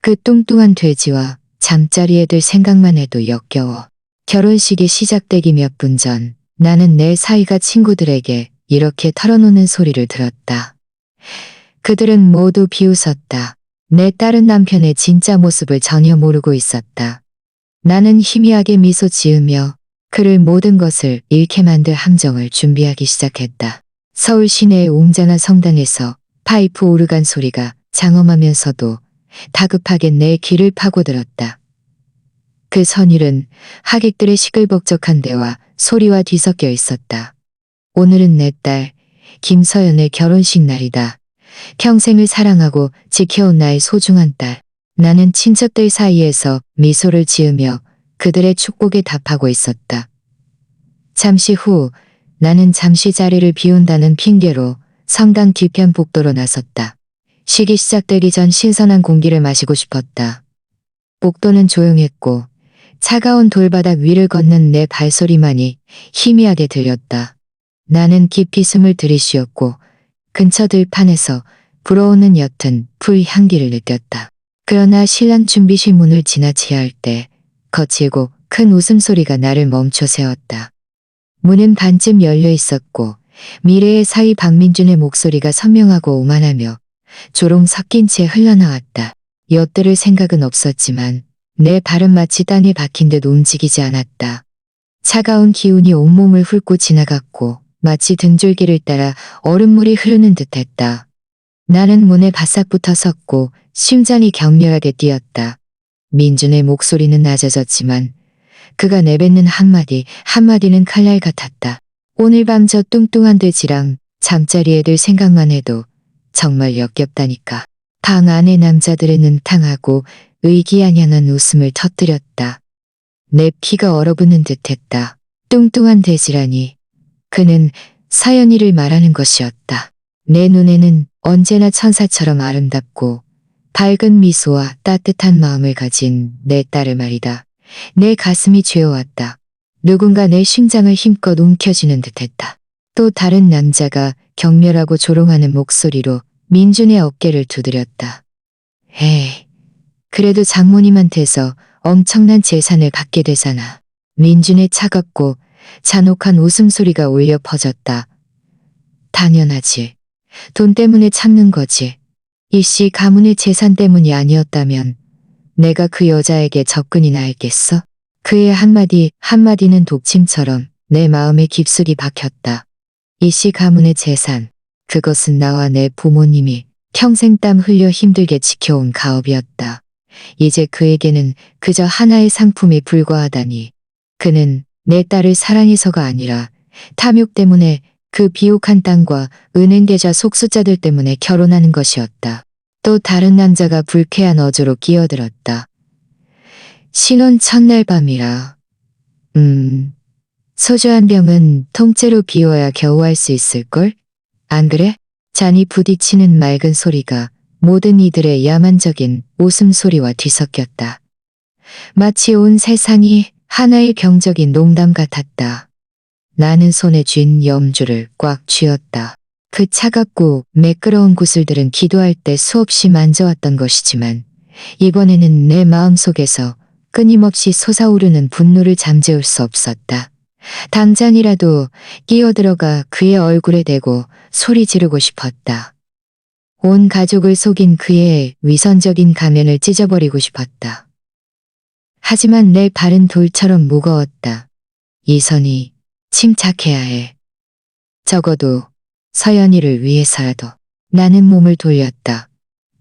그 뚱뚱한 돼지와 잠자리 애들 생각만 해도 역겨워. 결혼식이 시작되기 몇 분 전 나는 내 사이가 친구들에게 이렇게 털어놓는 소리를 들었다. 그들은 모두 비웃었다. 내 딸은 남편의 진짜 모습을 전혀 모르고 있었다. 나는 희미하게 미소 지으며 그를 모든 것을 잃게 만들 함정을 준비하기 시작했다. 서울 시내의 웅장한 성당에서 파이프 오르간 소리가 장엄하면서도 다급하게 내 귀를 파고들었다. 그 선율은 하객들의 시끌벅적한 대화 소리와 뒤섞여 있었다. 오늘은 내 딸 김서연의 결혼식 날이다. 평생을 사랑하고 지켜온 나의 소중한 딸. 나는 친척들 사이에서 미소를 지으며 그들의 축복에 답하고 있었다. 잠시 후 나는 잠시 자리를 비운다는 핑계로 성당 뒤편 복도로 나섰다. 식이 시작되기 전 신선한 공기를 마시고 싶었다. 복도는 조용했고 차가운 돌바닥 위를 걷는 내 발소리만이 희미하게 들렸다. 나는 깊이 숨을 들이쉬었고 근처 들판에서 불어오는 옅은 풀 향기를 느꼈다. 그러나 신랑 준비실 문을 지나치야 할 때 거칠고 큰 웃음소리가 나를 멈춰 세웠다. 문은 반쯤 열려 있었고 미래의 사위 박민준의 목소리가 선명하고 오만하며 조롱 섞인 채 흘러나왔다. 엿들을 생각은 없었지만 내 발은 마치 땅에 박힌 듯 움직이지 않았다. 차가운 기운이 온몸을 훑고 지나갔고 마치 등줄기를 따라 얼음물이 흐르는 듯했다. 나는 문에 바싹 붙어 섰고 심장이 격렬하게 뛰었다. 민준의 목소리는 낮아졌지만 그가 내뱉는 한마디는 칼날 같았다. 오늘 밤 저 뚱뚱한 돼지랑 잠자리 애들 생각만 해도 정말 역겹다니까. 방 안의 남자들의 능탕하고 의기양양한 웃음을 터뜨렸다. 내 피가 얼어붙는 듯했다. 뚱뚱한 돼지라니. 그는 서연이를 말하는 것이었다. 내 눈에는 언제나 천사처럼 아름답고 밝은 미소와 따뜻한 마음을 가진 내 딸을 말이다. 내 가슴이 죄어왔다. 누군가 내 심장을 힘껏 움켜쥐는 듯했다. 또 다른 남자가 격렬하고 조롱하는 목소리로 민준의 어깨를 두드렸다. 에이, 그래도 장모님한테서 엄청난 재산을 받게 되잖아. 민준의 차갑고 잔혹한 웃음소리가 울려 퍼졌다. 당연하지. 돈 때문에 참는 거지. 이씨 가문의 재산 때문이 아니었다면 내가 그 여자에게 접근이나 했겠어? 그의 한마디는 독침처럼 내 마음에 깊숙이 박혔다. 이씨 가문의 재산, 그것은 나와 내 부모님이 평생 땀 흘려 힘들게 지켜온 가업이었다. 이제 그에게는 그저 하나의 상품에 불과하다니. 그는 내 딸을 사랑해서가 아니라 탐욕 때문에 그 비옥한 땅과 은행 계좌 속숫자들 때문에 결혼하는 것이었다. 또 다른 남자가 불쾌한 어조로 끼어들었다. 신혼 첫날 밤이라. 소주 한 병은 통째로 비워야 겨우 할 수 있을걸? 안 그래? 잔이 부딪히는 맑은 소리가 모든 이들의 야만적인 웃음소리와 뒤섞였다. 마치 온 세상이 하나의 경적인 농담 같았다. 나는 손에 쥔 염주를 꽉 쥐었다. 그 차갑고 매끄러운 구슬들은 기도할 때 수없이 만져왔던 것이지만 이번에는 내 마음속에서 끊임없이 솟아오르는 분노를 잠재울 수 없었다. 당장이라도 끼어들어가 그의 얼굴에 대고 소리 지르고 싶었다. 온 가족을 속인 그의 위선적인 가면을 찢어버리고 싶었다. 하지만 내 발은 돌처럼 무거웠다. 이 선이 침착해야 해. 적어도 서연이를 위해서라도. 나는 몸을 돌렸다.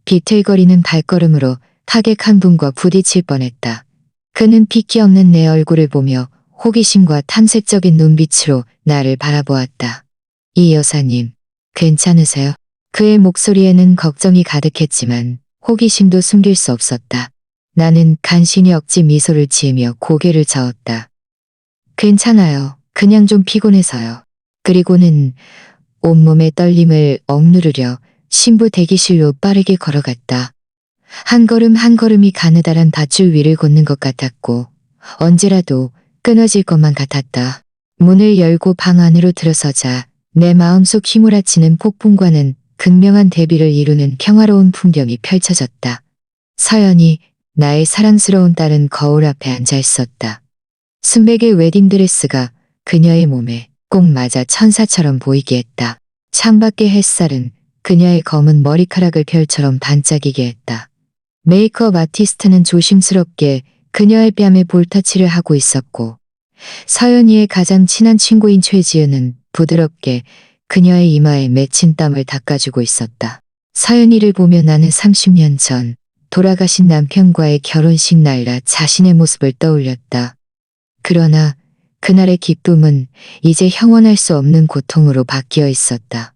비틀거리는 발걸음으로 하객 한 분과 부딪힐 뻔했다. 그는 핏기 없는 내 얼굴을 보며 호기심과 탐색적인 눈빛으로 나를 바라보았다. 이 여사님, 괜찮으세요? 그의 목소리에는 걱정이 가득했지만 호기심도 숨길 수 없었다. 나는 간신히 억지 미소를 지으며 고개를 저었다. 괜찮아요. 그냥 좀 피곤해서요. 그리고는 온몸의 떨림을 억누르려 신부 대기실로 빠르게 걸어갔다. 한 걸음 한 걸음이 가느다란 밧줄 위를 걷는 것 같았고 언제라도 끊어질 것만 같았다. 문을 열고 방 안으로 들어서자 내 마음속 휘몰아치는 폭풍과는 극명한 대비를 이루는 평화로운 풍경이 펼쳐졌다. 서연이, 나의 사랑스러운 딸은 거울 앞에 앉아 있었다. 순백의 웨딩드레스가 그녀의 몸에 꼭 맞아 천사처럼 보이게 했다. 창밖의 햇살은 그녀의 검은 머리카락을 별처럼 반짝이게 했다. 메이크업 아티스트는 조심스럽게 그녀의 뺨에 볼터치를 하고 있었고, 서연이의 가장 친한 친구인 최지은은 부드럽게 그녀의 이마에 맺힌 땀을 닦아주고 있었다. 서연이를 보며 나는 30년 전 돌아가신 남편과의 결혼식 날라 자신의 모습을 떠올렸다. 그러나 그날의 기쁨은 이제 형언할 수 없는 고통으로 바뀌어 있었다.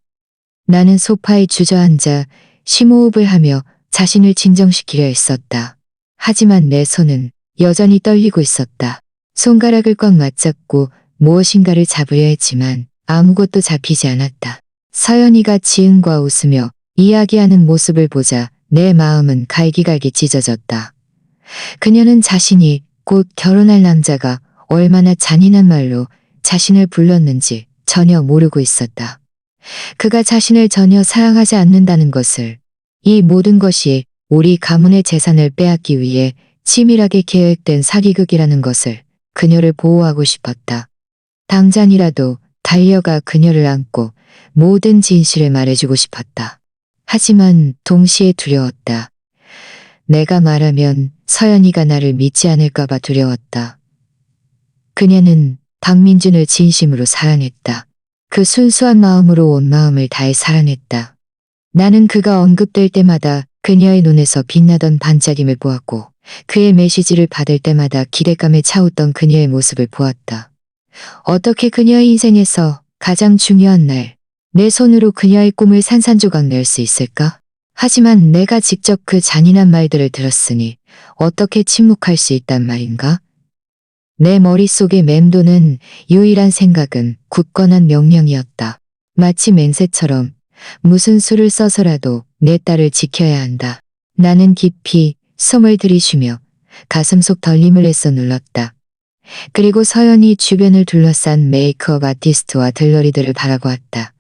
나는 소파에 주저앉아 심호흡을 하며 자신을 진정시키려 했었다. 하지만 내 손은 여전히 떨리고 있었다. 손가락을 꽉 맞잡고 무엇인가를 잡으려 했지만 아무것도 잡히지 않았다. 서연이가 지은과 웃으며 이야기하는 모습을 보자 내 마음은 갈기갈기 찢어졌다. 그녀는 자신이 곧 결혼할 남자가 얼마나 잔인한 말로 자신을 불렀는지 전혀 모르고 있었다. 그가 자신을 전혀 사랑하지 않는다는 것을, 이 모든 것이 우리 가문의 재산을 빼앗기 위해 치밀하게 계획된 사기극이라는 것을 그녀를 보호하고 싶었다. 당장이라도 달려가 그녀를 안고 모든 진실을 말해주고 싶었다. 하지만 동시에 두려웠다. 내가 말하면 서연이가 나를 믿지 않을까봐 두려웠다. 그녀는 박민준을 진심으로 사랑했다. 그 순수한 마음으로 온 마음을 다해 사랑했다. 나는 그가 언급될 때마다 그녀의 눈에서 빛나던 반짝임을 보았고, 그의 메시지를 받을 때마다 기대감에 차웃던 그녀의 모습을 보았다. 어떻게 그녀의 인생에서 가장 중요한 날, 내 손으로 그녀의 꿈을 산산조각 낼 수 있을까? 하지만 내가 직접 그 잔인한 말들을 들었으니 어떻게 침묵할 수 있단 말인가? 내 머릿속에 맴도는 유일한 생각은 굳건한 명령이었다. 마치 맹세처럼 무슨 수를 써서라도 내 딸을 지켜야 한다. 나는 깊이 숨을 들이쉬며 가슴속 떨림을 애써 눌렀다. 그리고 서연이 주변을 둘러싼 메이크업 아티스트와 들러리들을 바라보았다.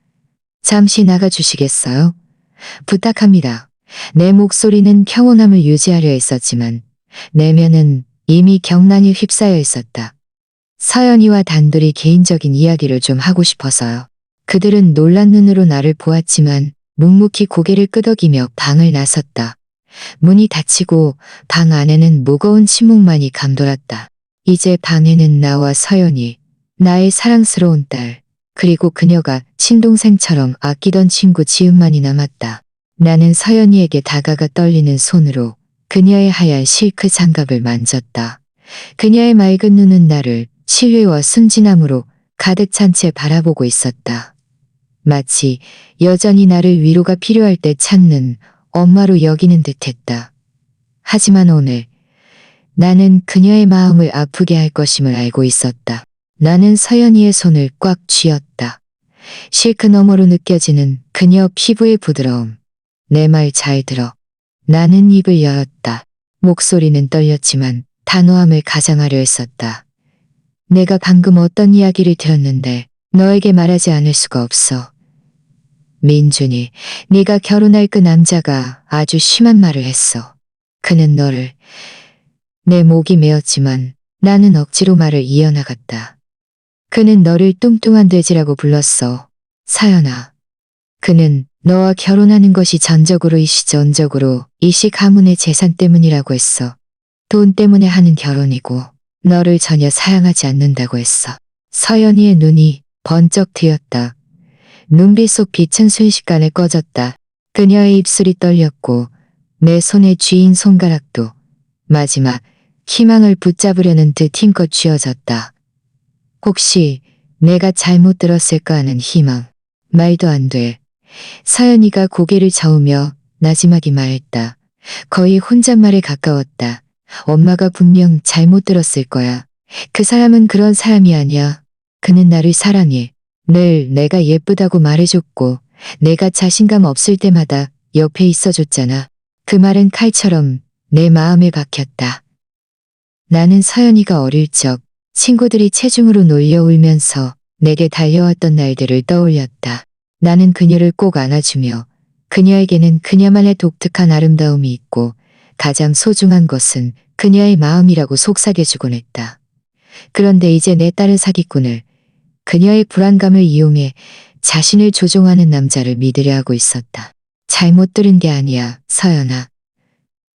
잠시 나가주시겠어요? 부탁합니다. 내 목소리는 평온함을 유지하려 했었지만 내면은 이미 경란이 휩싸여 있었다. 서연이와 단둘이 개인적인 이야기를 좀 하고 싶어서요. 그들은 놀란 눈으로 나를 보았지만 묵묵히 고개를 끄덕이며 방을 나섰다. 문이 닫히고 방 안에는 무거운 침묵만이 감돌았다. 이제 방에는 나와 서연이, 나의 사랑스러운 딸, 그리고 그녀가 친동생처럼 아끼던 친구 지은만이 남았다. 나는 서연이에게 다가가 떨리는 손으로 그녀의 하얀 실크 장갑을 만졌다. 그녀의 맑은 눈은 나를 신뢰와 순진함으로 가득 찬 채 바라보고 있었다. 마치 여전히 나를 위로가 필요할 때 찾는 엄마로 여기는 듯했다. 하지만 오늘 나는 그녀의 마음을 아프게 할 것임을 알고 있었다. 나는 서연이의 손을 꽉 쥐었다. 실크 너머로 느껴지는 그녀 피부의 부드러움. 내 말 잘 들어. 나는 입을 열었다. 목소리는 떨렸지만 단호함을 가장하려 했었다. 내가 방금 어떤 이야기를 들었는데 너에게 말하지 않을 수가 없어. 민준이, 네가 결혼할 그 남자가 아주 심한 말을 했어. 그는 너를, 내 목이 메었지만 나는 억지로 말을 이어나갔다. 그는 너를 뚱뚱한 돼지라고 불렀어. 사연아. 그는 너와 결혼하는 것이 전적으로 이씨 가문의 재산 때문이라고 했어. 돈 때문에 하는 결혼이고 너를 전혀 사랑하지 않는다고 했어. 서연이의 눈이 번쩍 트였다. 눈빛 속 빛은 순식간에 꺼졌다. 그녀의 입술이 떨렸고 내 손에 쥐인 손가락도 마지막 희망을 붙잡으려는 듯 힘껏 쥐어졌다. 혹시 내가 잘못 들었을까 하는 희망. 말도 안 돼. 서연이가 고개를 저으며 나지막이 말했다. 거의 혼잣말에 가까웠다. 엄마가 분명 잘못 들었을 거야. 그 사람은 그런 사람이 아니야. 그는 나를 사랑해. 늘 내가 예쁘다고 말해줬고 내가 자신감 없을 때마다 옆에 있어줬잖아. 그 말은 칼처럼 내 마음에 박혔다. 나는 서연이가 어릴 적 친구들이 체중으로 놀려 울면서 내게 달려왔던 날들을 떠올렸다. 나는 그녀를 꼭 안아주며 그녀에게는 그녀만의 독특한 아름다움이 있고 가장 소중한 것은 그녀의 마음이라고 속삭여주곤 했다. 그런데 이제 내 딸은 사기꾼을, 그녀의 불안감을 이용해 자신을 조종하는 남자를 믿으려 하고 있었다. 잘못 들은 게 아니야, 서연아.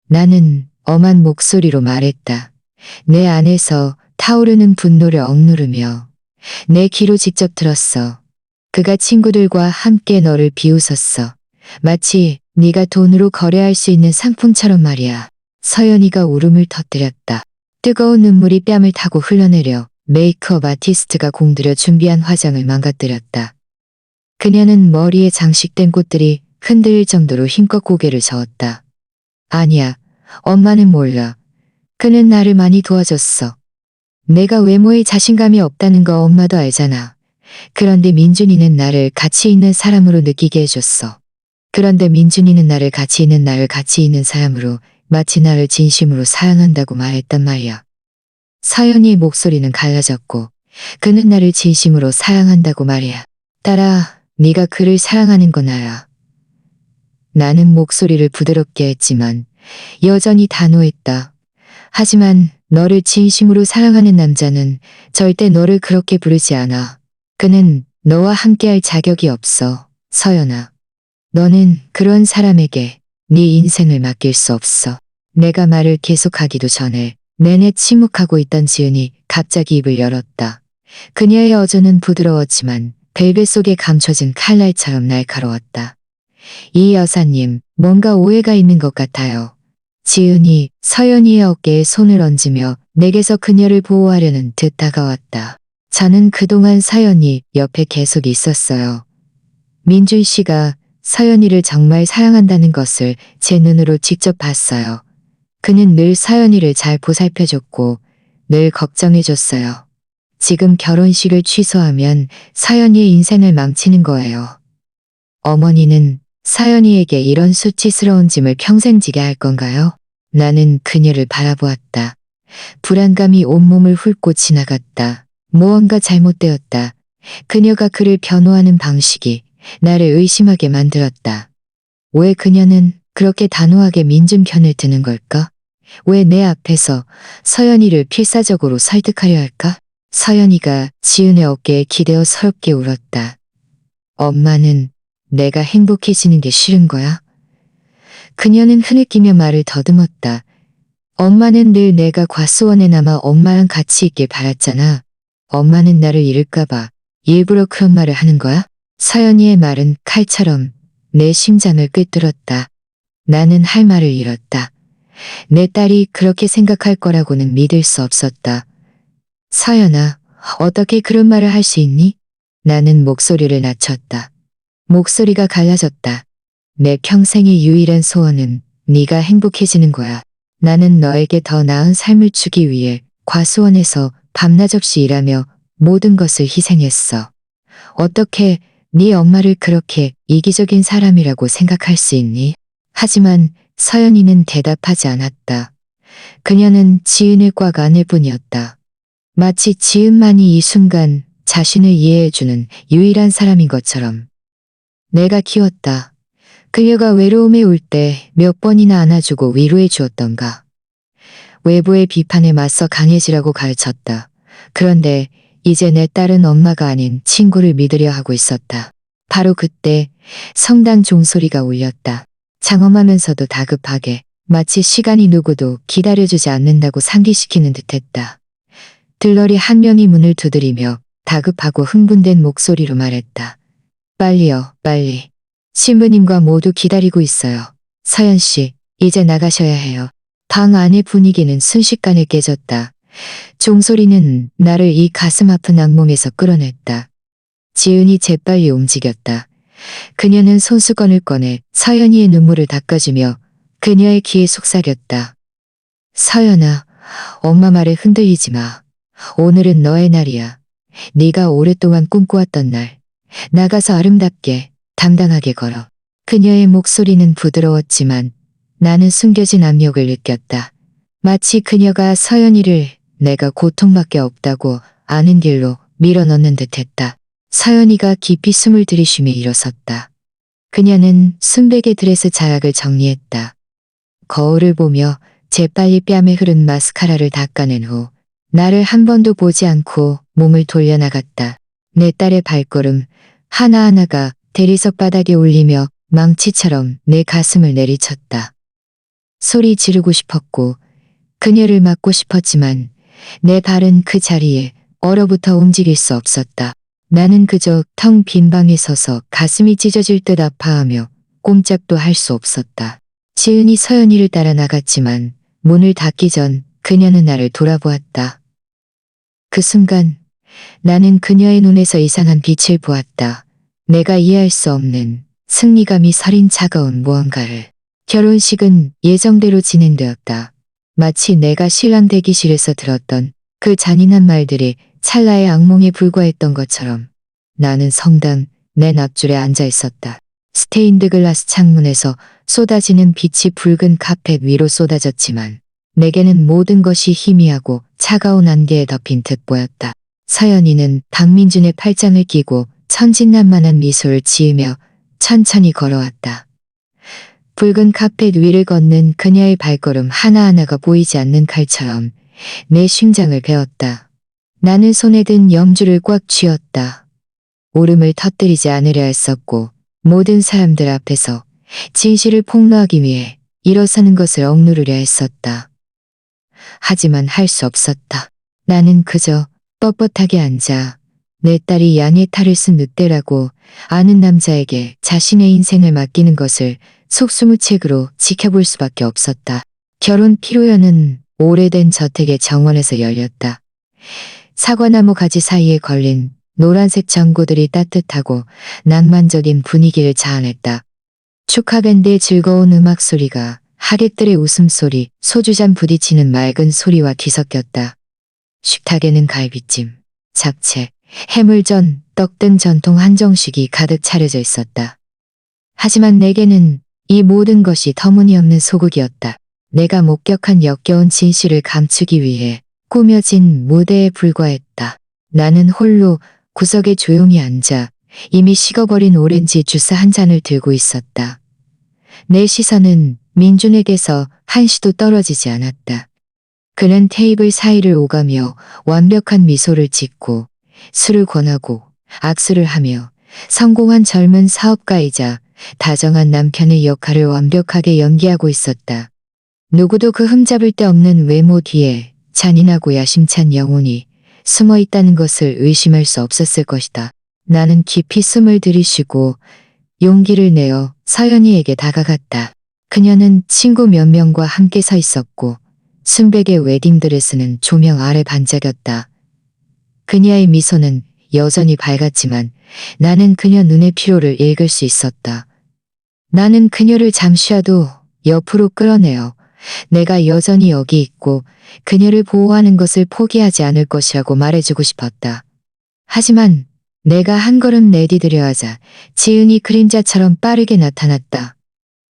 나는 엄한 목소리로 말했다. 내 안에서 타오르는 분노를 억누르며. 내 귀로 직접 들었어. 그가 친구들과 함께 너를 비웃었어. 마치 네가 돈으로 거래할 수 있는 상품처럼 말이야. 서연이가 울음을 터뜨렸다. 뜨거운 눈물이 뺨을 타고 흘러내려 메이크업 아티스트가 공들여 준비한 화장을 망가뜨렸다. 그녀는 머리에 장식된 꽃들이 흔들릴 정도로 힘껏 고개를 저었다. 아니야, 엄마는 몰라. 그는 나를 많이 도와줬어. 내가 외모에 자신감이 없다는 거 엄마도 알잖아. 그런데 민준이는 나를 가치 있는 사람으로 느끼게 해줬어. 그런데 민준이는 나를 가치 있는 사람으로, 마치 나를 진심으로 사랑한다고 말했단 말이야. 서연이의 목소리는 갈라졌고 그는 나를 진심으로 사랑한다고 말이야. 딸아, 네가 그를 사랑하는 건 알아. 나는 목소리를 부드럽게 했지만 여전히 단호했다. 하지만 너를 진심으로 사랑하는 남자는 절대 너를 그렇게 부르지 않아. 그는 너와 함께할 자격이 없어, 서연아. 너는 그런 사람에게 네 인생을 맡길 수 없어. 내가 말을 계속하기도 전에 내내 침묵하고 있던 지은이 갑자기 입을 열었다. 그녀의 어조는 부드러웠지만 벨벳 속에 감춰진 칼날처럼 날카로웠다. 이 여사님, 뭔가 오해가 있는 것 같아요. 지은이 서연이의 어깨에 손을 얹으며 내게서 그녀를 보호하려는 듯 다가왔다. 저는 그동안 서연이 옆에 계속 있었어요. 민준 씨가 서연이를 정말 사랑한다는 것을 제 눈으로 직접 봤어요. 그는 늘 서연이를 잘 보살펴줬고 늘 걱정해줬어요. 지금 결혼식을 취소하면 서연이의 인생을 망치는 거예요. 어머니는 서연이에게 이런 수치스러운 짐을 평생 지게 할 건가요? 나는 그녀를 바라보았다. 불안감이 온몸을 훑고 지나갔다. 무언가 잘못되었다. 그녀가 그를 변호하는 방식이 나를 의심하게 만들었다. 왜 그녀는 그렇게 단호하게 민준 편을 드는 걸까? 왜 내 앞에서 서연이를 필사적으로 설득하려 할까? 서연이가 지은의 어깨에 기대어 서럽게 울었다. 엄마는 내가 행복해지는 게 싫은 거야? 그녀는 흐느끼며 말을 더듬었다. 엄마는 늘 내가 과수원에 남아 엄마랑 같이 있길 바랐잖아. 엄마는 나를 잃을까봐 일부러 그런 말을 하는 거야? 서연이의 말은 칼처럼 내 심장을 꿰뚫었다. 나는 할 말을 잃었다. 내 딸이 그렇게 생각할 거라고는 믿을 수 없었다. 서연아, 어떻게 그런 말을 할 수 있니? 나는 목소리를 낮췄다. 목소리가 갈라졌다. 내 평생의 유일한 소원은 네가 행복해지는 거야. 나는 너에게 더 나은 삶을 주기 위해 과수원에서 밤낮 없이 일하며 모든 것을 희생했어. 어떻게 네 엄마를 그렇게 이기적인 사람이라고 생각할 수 있니? 하지만 서연이는 대답하지 않았다. 그녀는 지은을 꽉 안을 뿐이었다. 마치 지은만이 이 순간 자신을 이해해주는 유일한 사람인 것처럼. 내가 키웠다. 그녀가 외로움에 울 때 몇 번이나 안아주고 위로해 주었던가. 외부의 비판에 맞서 강해지라고 가르쳤다. 그런데 이제 내 딸은 엄마가 아닌 친구를 믿으려 하고 있었다. 바로 그때 성당 종소리가 울렸다. 장엄하면서도 다급하게, 마치 시간이 누구도 기다려주지 않는다고 상기시키는 듯했다. 들러리 한 명이 문을 두드리며 다급하고 흥분된 목소리로 말했다. 빨리요, 빨리. 신부님과 모두 기다리고 있어요. 서연 씨, 이제 나가셔야 해요. 방 안의 분위기는 순식간에 깨졌다. 종소리는 나를 이 가슴 아픈 악몽에서 끌어냈다. 지은이 재빨리 움직였다. 그녀는 손수건을 꺼내 서연이의 눈물을 닦아주며 그녀의 귀에 속삭였다. 서연아, 엄마 말에 흔들리지 마. 오늘은 너의 날이야. 네가 오랫동안 꿈꿔왔던 날. 나가서 아름답게, 당당하게 걸어. 그녀의 목소리는 부드러웠지만 나는 숨겨진 압력을 느꼈다. 마치 그녀가 서연이를 내가 고통밖에 없다고 아는 길로 밀어넣는 듯했다. 서연이가 깊이 숨을 들이쉬며 일어섰다. 그녀는 순백의 드레스 자락을 정리했다. 거울을 보며 재빨리 뺨에 흐른 마스카라를 닦아낸 후 나를 한 번도 보지 않고 몸을 돌려나갔다. 내 딸의 발걸음 하나하나가 대리석 바닥에 울리며 망치처럼 내 가슴을 내리쳤다. 소리 지르고 싶었고 그녀를 맞고 싶었지만 내 발은 그 자리에 얼어붙어 움직일 수 없었다. 나는 그저 텅 빈 방에 서서 가슴이 찢어질 듯 아파하며 꼼짝도 할 수 없었다. 지은이 서연이를 따라 나갔지만 문을 닫기 전 그녀는 나를 돌아보았다. 그 순간 나는 그녀의 눈에서 이상한 빛을 보았다. 내가 이해할 수 없는 승리감이 서린 차가운 무언가를. 결혼식은 예정대로 진행되었다. 마치 내가 신랑 대기실에서 들었던 그 잔인한 말들이 찰나의 악몽에 불과했던 것처럼 나는 성당 맨 앞줄에 앉아 있었다. 스테인드 글라스 창문에서 쏟아지는 빛이 붉은 카펫 위로 쏟아졌지만 내게는 모든 것이 희미하고 차가운 안개에 덮인 듯 보였다. 서연이는 박민준의 팔짱을 끼고 천진난만한 미소를 지으며 천천히 걸어왔다. 붉은 카펫 위를 걷는 그녀의 발걸음 하나하나가 보이지 않는 칼처럼 내 심장을 베었다. 나는 손에 든 염주를 꽉 쥐었다. 울음을 터뜨리지 않으려 했었고 모든 사람들 앞에서 진실을 폭로하기 위해 일어서는 것을 억누르려 했었다. 하지만 할 수 없었다. 나는 그저 뻣뻣하게 앉아 내 딸이 양의 탈을 쓴 늑대라고 아는 남자에게 자신의 인생을 맡기는 것을 속수무책으로 지켜볼 수밖에 없었다. 결혼 피로연은 오래된 저택의 정원에서 열렸다. 사과나무 가지 사이에 걸린 노란색 전구들이 따뜻하고 낭만적인 분위기를 자아냈다. 축하밴드의 즐거운 음악 소리가 하객들의 웃음소리, 소주잔 부딪히는 맑은 소리와 뒤섞였다. 식탁에는 갈비찜, 잡채, 해물전, 떡 등 전통 한정식이 가득 차려져 있었다. 하지만 내게는 이 모든 것이 터무니없는 소극이었다. 내가 목격한 역겨운 진실을 감추기 위해 꾸며진 무대에 불과했다. 나는 홀로 구석에 조용히 앉아 이미 식어버린 오렌지 주스 한 잔을 들고 있었다. 내 시선은 민준에게서 한시도 떨어지지 않았다. 그는 테이블 사이를 오가며 완벽한 미소를 짓고 술을 권하고 악수를 하며 성공한 젊은 사업가이자 다정한 남편의 역할을 완벽하게 연기하고 있었다. 누구도 그 흠잡을 데 없는 외모 뒤에 잔인하고 야심찬 영혼이 숨어 있다는 것을 의심할 수 없었을 것이다. 나는 깊이 숨을 들이쉬고 용기를 내어 서연이에게 다가갔다. 그녀는 친구 몇 명과 함께 서 있었고 순백의 웨딩드레스는 조명 아래 반짝였다. 그녀의 미소는 여전히 밝았지만 나는 그녀 눈의 피로를 읽을 수 있었다. 나는 그녀를 잠시라도 옆으로 끌어내어 내가 여전히 여기 있고 그녀를 보호하는 것을 포기하지 않을 것이라고 말해주고 싶었다. 하지만 내가 한 걸음 내디디려 하자 지은이 그림자처럼 빠르게 나타났다.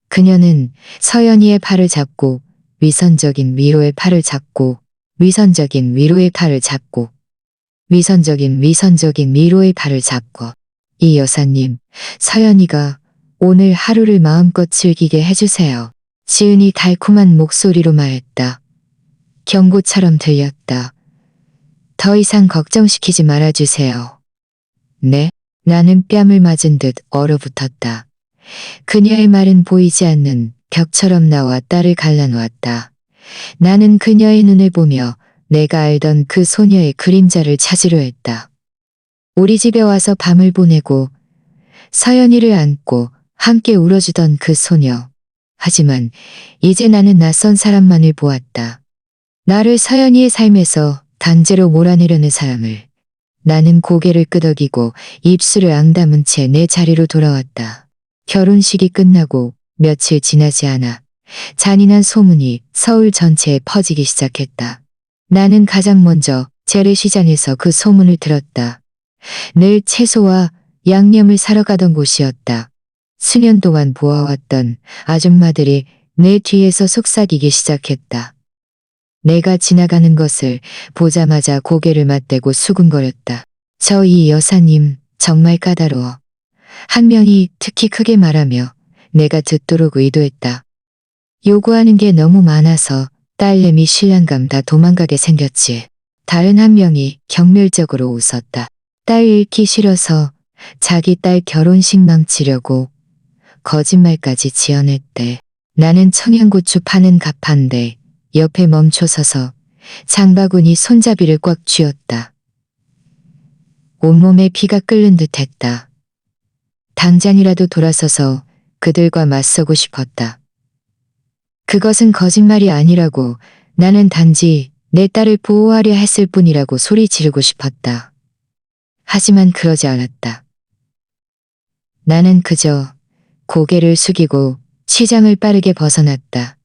그녀는 서연이의 팔을 잡고 위선적인 위로의 팔을 잡고 위선적인 위로의 팔을 잡고 위선적인 위로의 팔을 잡고 이 여사님, 서연이가 오늘 하루를 마음껏 즐기게 해주세요. 지은이 달콤한 목소리로 말했다. 경고처럼 들렸다. 더 이상 걱정시키지 말아주세요. 네? 나는 뺨을 맞은 듯 얼어붙었다. 그녀의 말은 보이지 않는 벽처럼 나와 딸을 갈라놓았다. 나는 그녀의 눈을 보며 내가 알던 그 소녀의 그림자를 찾으려 했다. 우리 집에 와서 밤을 보내고 서연이를 안고 함께 울어주던 그 소녀. 하지만 이제 나는 낯선 사람만을 보았다. 나를 서연이의 삶에서 강제로 몰아내려는 사람을. 나는 고개를 끄덕이고 입술을 앙다문 채 내 자리로 돌아왔다. 결혼식이 끝나고 며칠 지나지 않아 잔인한 소문이 서울 전체에 퍼지기 시작했다. 나는 가장 먼저 재래시장에서 그 소문을 들었다. 늘 채소와 양념을 사러 가던 곳이었다. 수년 동안 보아왔던 아줌마들이 내 뒤에서 속삭이기 시작했다. 내가 지나가는 것을 보자마자 고개를 맞대고 수군거렸다. 저 이 여사님 정말 까다로워. 한 명이 특히 크게 말하며 내가 듣도록 의도했다. 요구하는 게 너무 많아서 딸내미 신랑감 다 도망가게 생겼지. 다른 한 명이 경멸적으로 웃었다. 딸 잃기 싫어서 자기 딸 결혼식 망치려고 거짓말까지 지어냈대. 나는 청양고추 파는 가판대 옆에 멈춰서서 장바구니 손잡이를 꽉 쥐었다. 온몸에 피가 끓는 듯 했다. 당장이라도 돌아서서 그들과 맞서고 싶었다. 그것은 거짓말이 아니라고, 나는 단지 내 딸을 보호하려 했을 뿐이라고 소리 지르고 싶었다. 하지만 그러지 않았다. 나는 그저 고개를 숙이고 시장을 빠르게 벗어났다.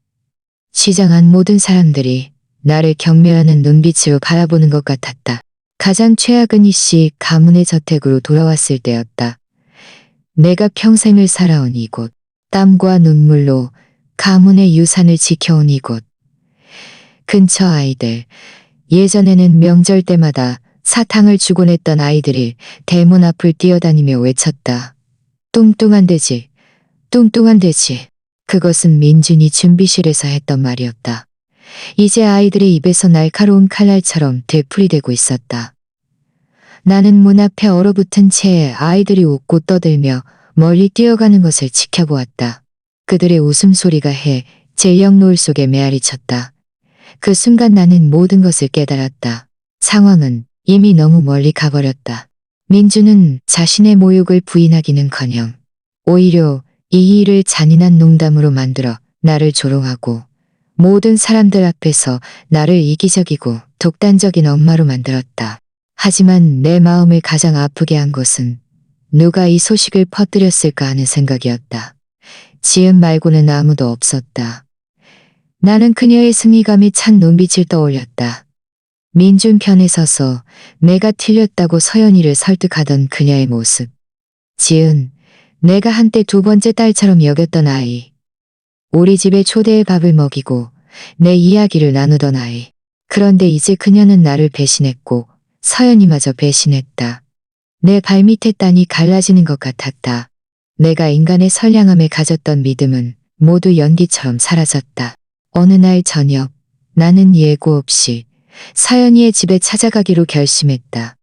시장 안 모든 사람들이 나를 경멸하는 눈빛으로 바라보는 것 같았다. 가장 최악은 이씨 가문의 저택으로 돌아왔을 때였다. 내가 평생을 살아온 이곳, 땀과 눈물로 가문의 유산을 지켜온 이곳. 근처 아이들, 예전에는 명절 때마다 사탕을 주곤 했던 아이들이 대문 앞을 뛰어다니며 외쳤다. 뚱뚱한 돼지, 뚱뚱한 돼지. 그것은 민준이 준비실에서 했던 말이었다. 이제 아이들의 입에서 날카로운 칼날처럼 되풀이되고 있었다. 나는 문 앞에 얼어붙은 채 아이들이 웃고 떠들며 멀리 뛰어가는 것을 지켜보았다. 그들의 웃음소리가 해 제력 노을 속에 메아리쳤다. 그 순간 나는 모든 것을 깨달았다. 상황은 이미 너무 멀리 가버렸다. 민주는 자신의 모욕을 부인하기는커녕 오히려 이 일을 잔인한 농담으로 만들어 나를 조롱하고 모든 사람들 앞에서 나를 이기적이고 독단적인 엄마로 만들었다. 하지만 내 마음을 가장 아프게 한 것은 누가 이 소식을 퍼뜨렸을까 하는 생각이었다. 지은 말고는 아무도 없었다. 나는 그녀의 승리감에 찬 눈빛을 떠올렸다. 민준 편에 서서 내가 틀렸다고 서연이를 설득하던 그녀의 모습. 지은, 내가 한때 두 번째 딸처럼 여겼던 아이. 우리 집에 초대해 밥을 먹이고 내 이야기를 나누던 아이. 그런데 이제 그녀는 나를 배신했고 서연이마저 배신했다. 내 발밑에 땅이 갈라지는 것 같았다. 내가 인간의 선량함에 가졌던 믿음은 모두 연기처럼 사라졌다. 어느 날 저녁, 나는 예고 없이 서연이의 집에 찾아가기로 결심했다.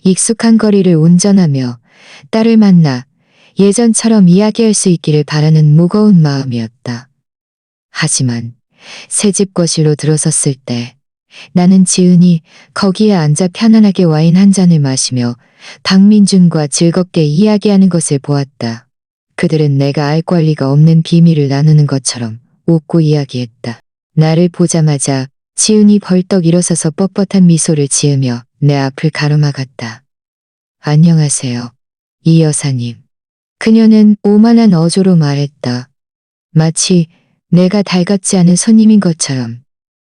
익숙한 거리를 운전하며 딸을 만나 예전처럼 이야기할 수 있기를 바라는 무거운 마음이었다. 하지만 새집 거실로 들어섰을 때 나는 지은이 거기에 앉아 편안하게 와인 한 잔을 마시며 박민준과 즐겁게 이야기하는 것을 보았다. 그들은 내가 알 권리가 없는 비밀을 나누는 것처럼 웃고 이야기했다. 나를 보자마자 지은이 벌떡 일어서서 뻣뻣한 미소를 지으며 내 앞을 가로막았다. 안녕하세요, 이 여사님. 그녀는 오만한 어조로 말했다. 마치 내가 달갑지 않은 손님인 것처럼.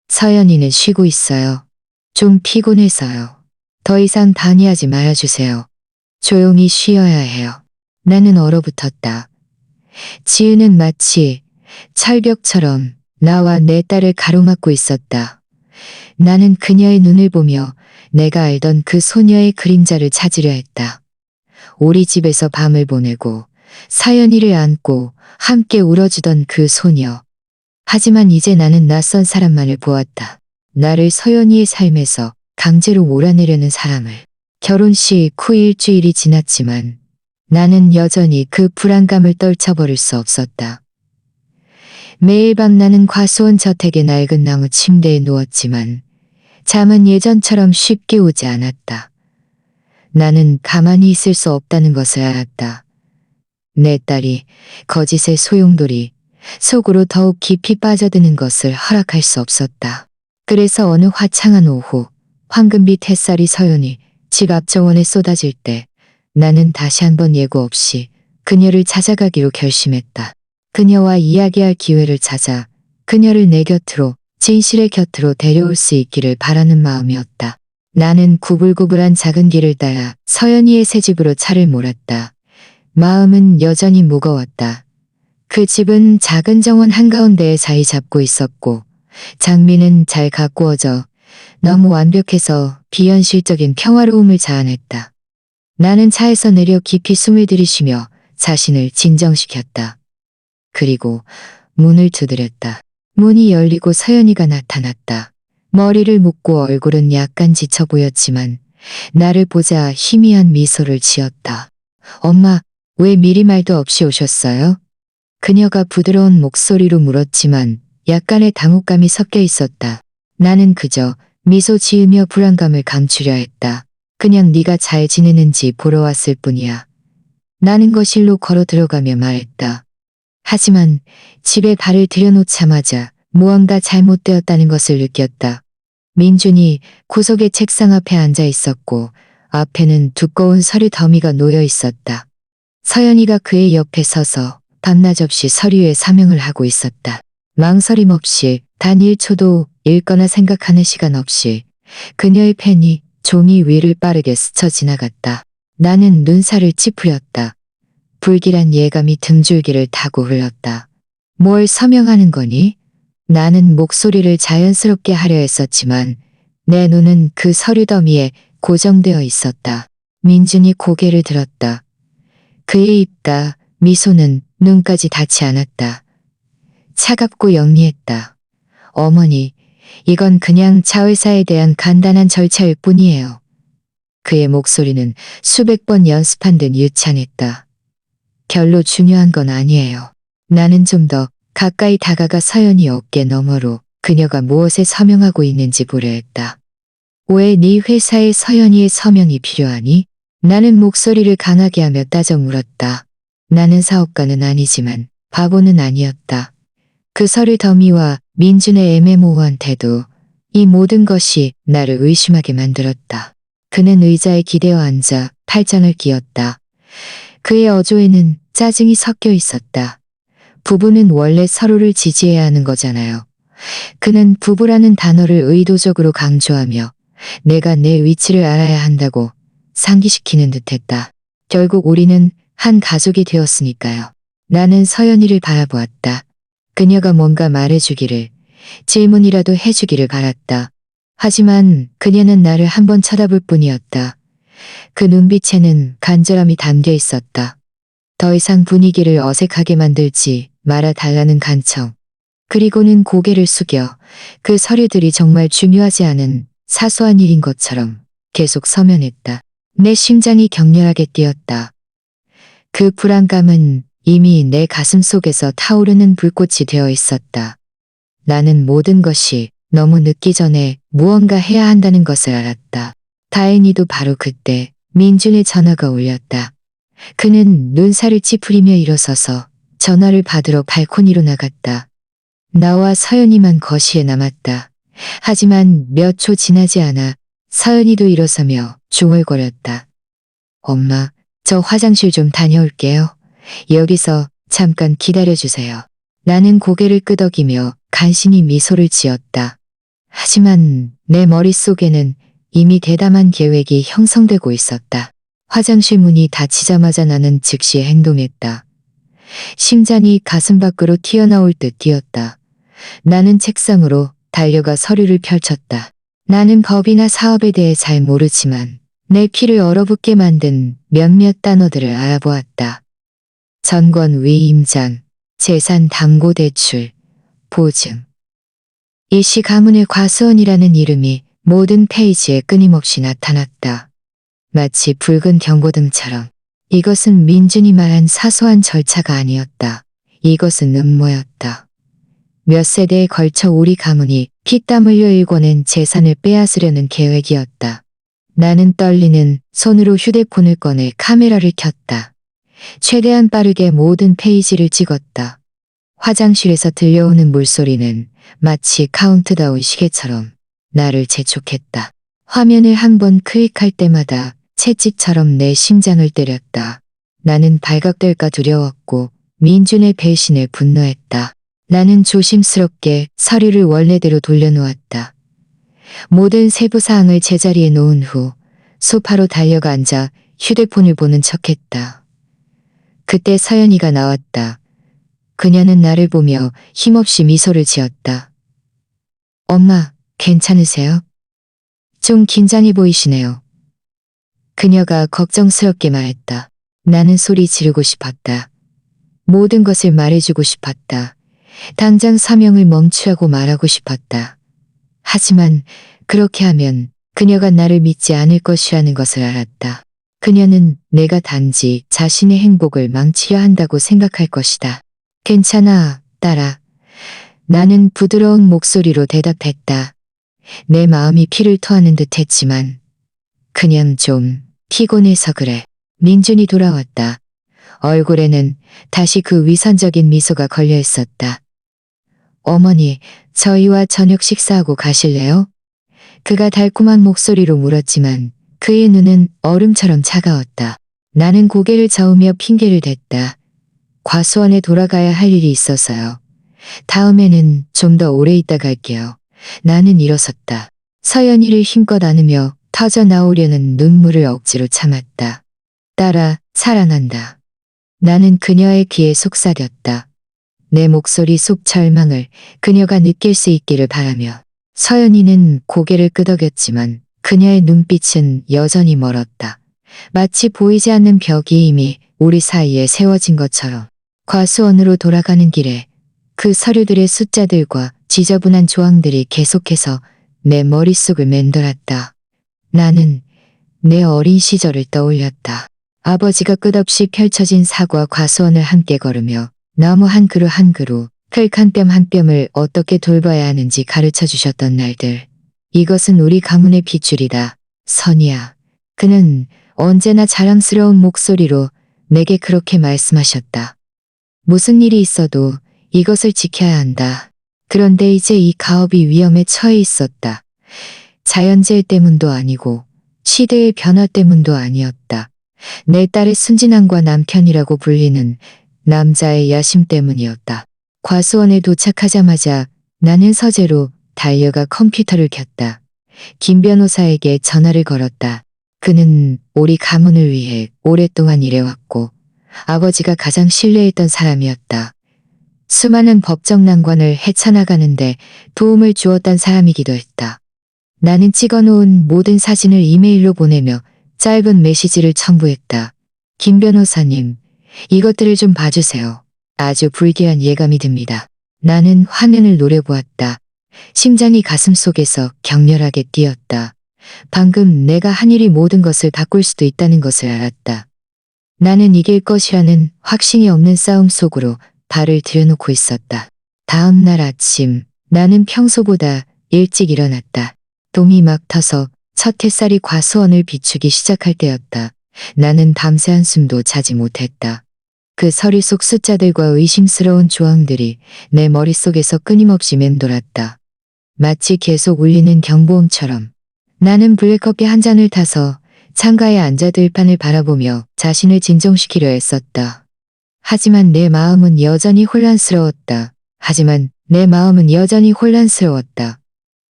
서연이는 쉬고 있어요. 좀 피곤해서요. 더 이상 방해하지 말아주세요. 조용히 쉬어야 해요. 나는 얼어붙었다. 지은은 마치 철벽처럼 나와 내 딸을 가로막고 있었다. 나는 그녀의 눈을 보며 내가 알던 그 소녀의 그림자를 찾으려 했다. 우리 집에서 밤을 보내고 서연이를 안고 함께 울어주던 그 소녀. 하지만 이제 나는 낯선 사람만을 보았다. 나를 서연이의 삶에서 강제로 몰아내려는 사람을. 결혼식 후 일주일이 지났지만 나는 여전히 그 불안감을 떨쳐버릴 수 없었다. 매일 밤 나는 과수원 저택의 낡은 나무 침대에 누웠지만 잠은 예전처럼 쉽게 오지 않았다. 나는 가만히 있을 수 없다는 것을 알았다. 내 딸이 거짓의 소용돌이 속으로 더욱 깊이 빠져드는 것을 허락할 수 없었다. 그래서 어느 화창한 오후 황금빛 햇살이 서연이 집 앞 정원에 쏟아질 때 나는 다시 한번 예고 없이 그녀를 찾아가기로 결심했다. 그녀와 이야기할 기회를 찾아 그녀를 내 곁으로, 진실의 곁으로 데려올 수 있기를 바라는 마음이었다. 나는 구불구불한 작은 길을 따라 서연이의 새 집으로 차를 몰았다. 마음은 여전히 무거웠다. 그 집은 작은 정원 한가운데에 자리 잡고 있었고 장미는 잘 가꾸어져 너무 완벽해서 비현실적인 평화로움을 자아냈다. 나는 차에서 내려 깊이 숨을 들이쉬며 자신을 진정시켰다. 그리고 문을 두드렸다. 문이 열리고 서연이가 나타났다. 머리를 묶고 얼굴은 약간 지쳐 보였지만 나를 보자 희미한 미소를 지었다. 엄마, 왜 미리 말도 없이 오셨어요? 그녀가 부드러운 목소리로 물었지만 약간의 당혹감이 섞여 있었다. 나는 그저 미소 지으며 불안감을 감추려 했다. 그냥 네가 잘 지내는지 보러 왔을 뿐이야. 나는 거실로 걸어 들어가며 말했다. 하지만 집에 발을 들여놓자마자 무언가 잘못되었다는 것을 느꼈다. 민준이 구석의 책상 앞에 앉아 있었고 앞에는 두꺼운 서류 더미가 놓여 있었다. 서연이가 그의 옆에 서서 밤낮 없이 서류에 서명을 하고 있었다. 망설임 없이 단 1초도 읽거나 생각하는 시간 없이 그녀의 펜이 종이 위를 빠르게 스쳐 지나갔다. 나는 눈살을 찌푸렸다. 불길한 예감이 등줄기를 타고 흘렀다. 뭘 서명하는 거니? 나는 목소리를 자연스럽게 하려 했었지만 내 눈은 그 서류 더미에 고정되어 있었다. 민준이 고개를 들었다. 그의 입가 미소는 눈까지 닿지 않았다. 차갑고 영리했다. 어머니, 이건 그냥 자회사에 대한 간단한 절차일 뿐이에요. 그의 목소리는 수백 번 연습한 듯 유창했다. 별로 중요한 건 아니에요. 나는 좀 더 가까이 다가가 서연이 어깨 너머로 그녀가 무엇에 서명하고 있는지 보려 했다. 왜 네 회사에 서연이의 서명이 필요하니? 나는 목소리를 강하게 하며 따져 물었다. 나는 사업가는 아니지만 바보는 아니었다. 그 서류 더미와 민준의 애매모호한 태도, 이 모든 것이 나를 의심하게 만들었다. 그는 의자에 기대어 앉아 팔짱을 끼었다. 그의 어조에는 짜증이 섞여 있었다. 부부는 원래 서로를 지지해야 하는 거잖아요. 그는 부부라는 단어를 의도적으로 강조하며 내가 내 위치를 알아야 한다고 상기시키는 듯했다. 결국 우리는 한 가족이 되었으니까요. 나는 서연이를 바라보았다. 그녀가 뭔가 말해주기를, 질문이라도 해주기를 바랐다. 하지만 그녀는 나를 한번 쳐다볼 뿐이었다. 그 눈빛에는 간절함이 담겨 있었다. 더 이상 분위기를 어색하게 만들지 말아달라는 간청. 그리고는 고개를 숙여 그 서류들이 정말 중요하지 않은 사소한 일인 것처럼 계속 서면했다. 내 심장이 격렬하게 뛰었다. 그 불안감은 이미 내 가슴 속에서 타오르는 불꽃이 되어 있었다. 나는 모든 것이 너무 늦기 전에 무언가 해야 한다는 것을 알았다. 다행히도 바로 그때 민준의 전화가 울렸다. 그는 눈살을 찌푸리며 일어서서 전화를 받으러 발코니로 나갔다. 나와 서연이만 거실에 남았다. 하지만 몇 초 지나지 않아 서연이도 일어서며 중얼거렸다. 엄마, 저 화장실 좀 다녀올게요. 여기서 잠깐 기다려주세요. 나는 고개를 끄덕이며 간신히 미소를 지었다. 하지만 내 머릿속에는 이미 대담한 계획이 형성되고 있었다. 화장실 문이 닫히자마자 나는 즉시 행동했다. 심장이 가슴 밖으로 튀어나올 듯 뛰었다. 나는 책상으로 달려가 서류를 펼쳤다. 나는 법이나 사업에 대해 잘 모르지만 내 피를 얼어붙게 만든 몇몇 단어들을 알아보았다. 전권 위임장, 재산 담보 대출, 보증. 일시 가문의 과수원이라는 이름이 모든 페이지에 끊임없이 나타났다. 마치 붉은 경고등처럼. 이것은 민준이 말한 사소한 절차가 아니었다. 이것은 음모였다. 몇 세대에 걸쳐 우리 가문이 피땀 흘려 일궈낸 재산을 빼앗으려는 계획이었다. 나는 떨리는 손으로 휴대폰을 꺼내 카메라를 켰다. 최대한 빠르게 모든 페이지를 찍었다. 화장실에서 들려오는 물소리는 마치 카운트다운 시계처럼 나를 재촉했다. 화면을 한 번 클릭할 때마다 채찍처럼 내 심장을 때렸다. 나는 발각될까 두려웠고 민준의 배신에 분노했다. 나는 조심스럽게 서류를 원래대로 돌려놓았다. 모든 세부사항을 제자리에 놓은 후 소파로 달려가 앉아 휴대폰을 보는 척했다. 그때 서연이가 나왔다. 그녀는 나를 보며 힘없이 미소를 지었다. 엄마, 괜찮으세요? 좀 긴장해 보이시네요. 그녀가 걱정스럽게 말했다. 나는 소리 지르고 싶었다. 모든 것을 말해주고 싶었다. 당장 사명을 멈추라고 말하고 싶었다. 하지만 그렇게 하면 그녀가 나를 믿지 않을 것이라는 것을 알았다. 그녀는 내가 단지 자신의 행복을 망치려 한다고 생각할 것이다. 괜찮아, 딸아. 나는 부드러운 목소리로 대답했다. 내 마음이 피를 토하는 듯 했지만 그냥 좀 피곤해서 그래. 민준이 돌아왔다. 얼굴에는 다시 그 위선적인 미소가 걸려 있었다. 어머니, 저희와 저녁 식사하고 가실래요? 그가 달콤한 목소리로 물었지만 그의 눈은 얼음처럼 차가웠다. 나는 고개를 저으며 핑계를 댔다. 과수원에 돌아가야 할 일이 있어서요. 다음에는 좀 더 오래 있다 갈게요. 나는 일어섰다. 서연이를 힘껏 안으며 터져 나오려는 눈물을 억지로 참았다. 딸아, 사랑한다. 나는 그녀의 귀에 속삭였다. 내 목소리 속 절망을 그녀가 느낄 수 있기를 바라며. 서연이는 고개를 끄덕였지만 그녀의 눈빛은 여전히 멀었다. 마치 보이지 않는 벽이 이미 우리 사이에 세워진 것처럼. 과수원으로 돌아가는 길에 그 서류들의 숫자들과 지저분한 조항들이 계속해서 내 머릿속을 맴돌았다. 나는 내 어린 시절을 떠올렸다. 아버지가 끝없이 펼쳐진 사과 과수원을 함께 걸으며 나무 한 그루 한 그루, 흙 한 뼘 한 뼘을 어떻게 돌봐야 하는지 가르쳐 주셨던 날들. 이것은 우리 가문의 핏줄이다. 선이야. 그는 언제나 자랑스러운 목소리로 내게 그렇게 말씀하셨다. 무슨 일이 있어도 이것을 지켜야 한다. 그런데 이제 이 가업이 위험에 처해 있었다. 자연재해 때문도 아니고 시대의 변화 때문도 아니었다. 내 딸의 순진함과 남편이라고 불리는 남자의 야심 때문이었다. 과수원에 도착하자마자 나는 서재로 달려가 컴퓨터를 켰다. 김 변호사에게 전화를 걸었다. 그는 우리 가문을 위해 오랫동안 일해왔고 아버지가 가장 신뢰했던 사람이었다. 수많은 법정 난관을 헤쳐나가는데 도움을 주었던 사람이기도 했다. 나는 찍어놓은 모든 사진을 이메일로 보내며 짧은 메시지를 첨부했다. 김 변호사님, 이것들을 좀 봐주세요. 아주 불길한 예감이 듭니다. 나는 화면을 노려보았다. 심장이 가슴속에서 격렬하게 뛰었다. 방금 내가 한 일이 모든 것을 바꿀 수도 있다는 것을 알았다. 나는 이길 것이라는 확신이 없는 싸움 속으로 발을 들여놓고 있었다. 다음 날 아침, 나는 평소보다 일찍 일어났다. 동이 막 터서 첫 햇살이 과수원을 비추기 시작할 때였다. 나는 밤새 한숨도 자지 못했다. 그 서류 속 숫자들과 의심스러운 조항들이 내 머릿속에서 끊임없이 맴돌았다. 마치 계속 울리는 경보음처럼. 나는 블랙커피 한 잔을 타서 창가에 앉아 들판을 바라보며 자신을 진정시키려 애썼다. 하지만 내 마음은 여전히 혼란스러웠다.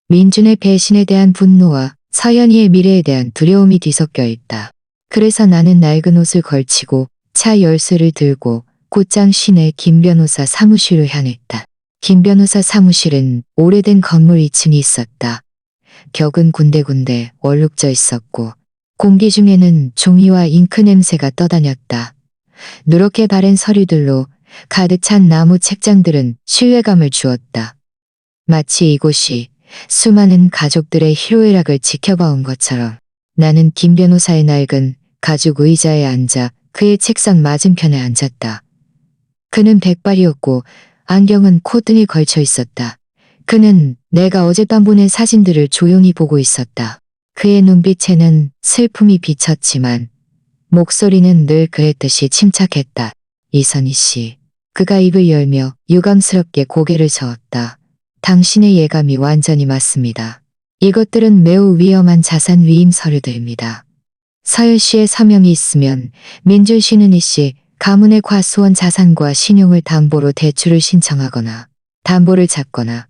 민준의 배신에 대한 분노와 서연이의 미래에 대한 두려움이 뒤섞여 있다. 그래서 나는 낡은 옷을 걸치고 차 열쇠를 들고 곧장 시내 김 변호사 사무실로 향했다. 김 변호사 사무실은 오래된 건물 2층이 있었다. 벽은 군데군데 얼룩져 있었고 공기 중에는 종이와 잉크 냄새가 떠다녔다. 누렇게 바랜 서류들로 가득 찬 나무 책장들은 신뢰감을 주었다. 마치 이곳이 수많은 가족들의 희로애락을 지켜봐온 것처럼. 나는 김 변호사의 낡은 가죽 의자에 앉아 그의 책상 맞은편에 앉았다. 그는 백발이었고 안경은 콧등에 걸쳐 있었다. 그는 내가 어젯밤 보낸 사진들을 조용히 보고 있었다. 그의 눈빛에는 슬픔이 비쳤지만 목소리는 늘 그랬듯이 침착했다. 이선희 씨. 그가 입을 열며 유감스럽게 고개를 저었다. 당신의 예감이 완전히 맞습니다. 이것들은 매우 위험한 자산 위임 서류들입니다. 서연 씨의 서명이 있으면 민준 씨는 이씨 가문의 과수원 자산과 신용을 담보로 대출을 신청하거나 담보를 잡거나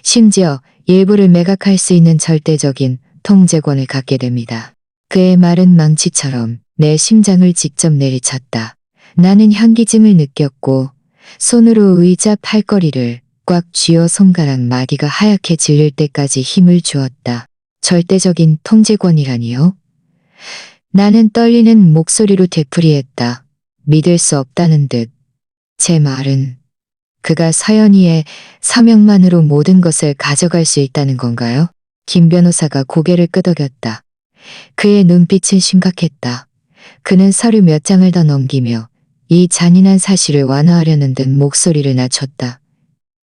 심지어 일부를 매각할 수 있는 절대적인 통제권을 갖게 됩니다. 그의 말은 망치처럼 내 심장을 직접 내리쳤다. 나는 현기증을 느꼈고 손으로 의자 팔걸이를 꽉 쥐어 손가락 마디가 하얗게 질릴 때까지 힘을 주었다. 절대적인 통제권이라니요? 나는 떨리는 목소리로 되풀이했다. 믿을 수 없다는 듯. 제 말은 그가 서연이의 서명만으로 모든 것을 가져갈 수 있다는 건가요? 김 변호사가 고개를 끄덕였다. 그의 눈빛은 심각했다. 그는 서류 몇 장을 더 넘기며 이 잔인한 사실을 완화하려는 듯 목소리를 낮췄다.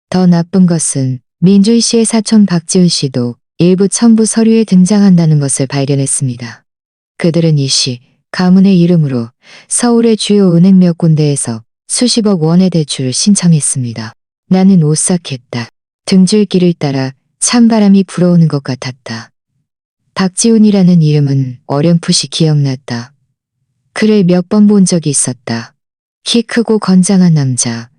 더 나쁜 것은 민준 씨의 사촌 박지훈 씨도 일부 첨부 서류에 등장한다는 것을 발견했습니다. 그들은 이 씨, 가문의 이름으로 서울의 주요 은행 몇 군데에서 수십억 원의 대출을 신청했습니다. 나는 오싹했다. 등줄기를 따라 찬바람이 불어오는 것 같았다. 박지훈이라는 이름은 어렴풋이 기억났다. 그를 몇 번 본 적이 있었다. 키 크고 건장한 남자,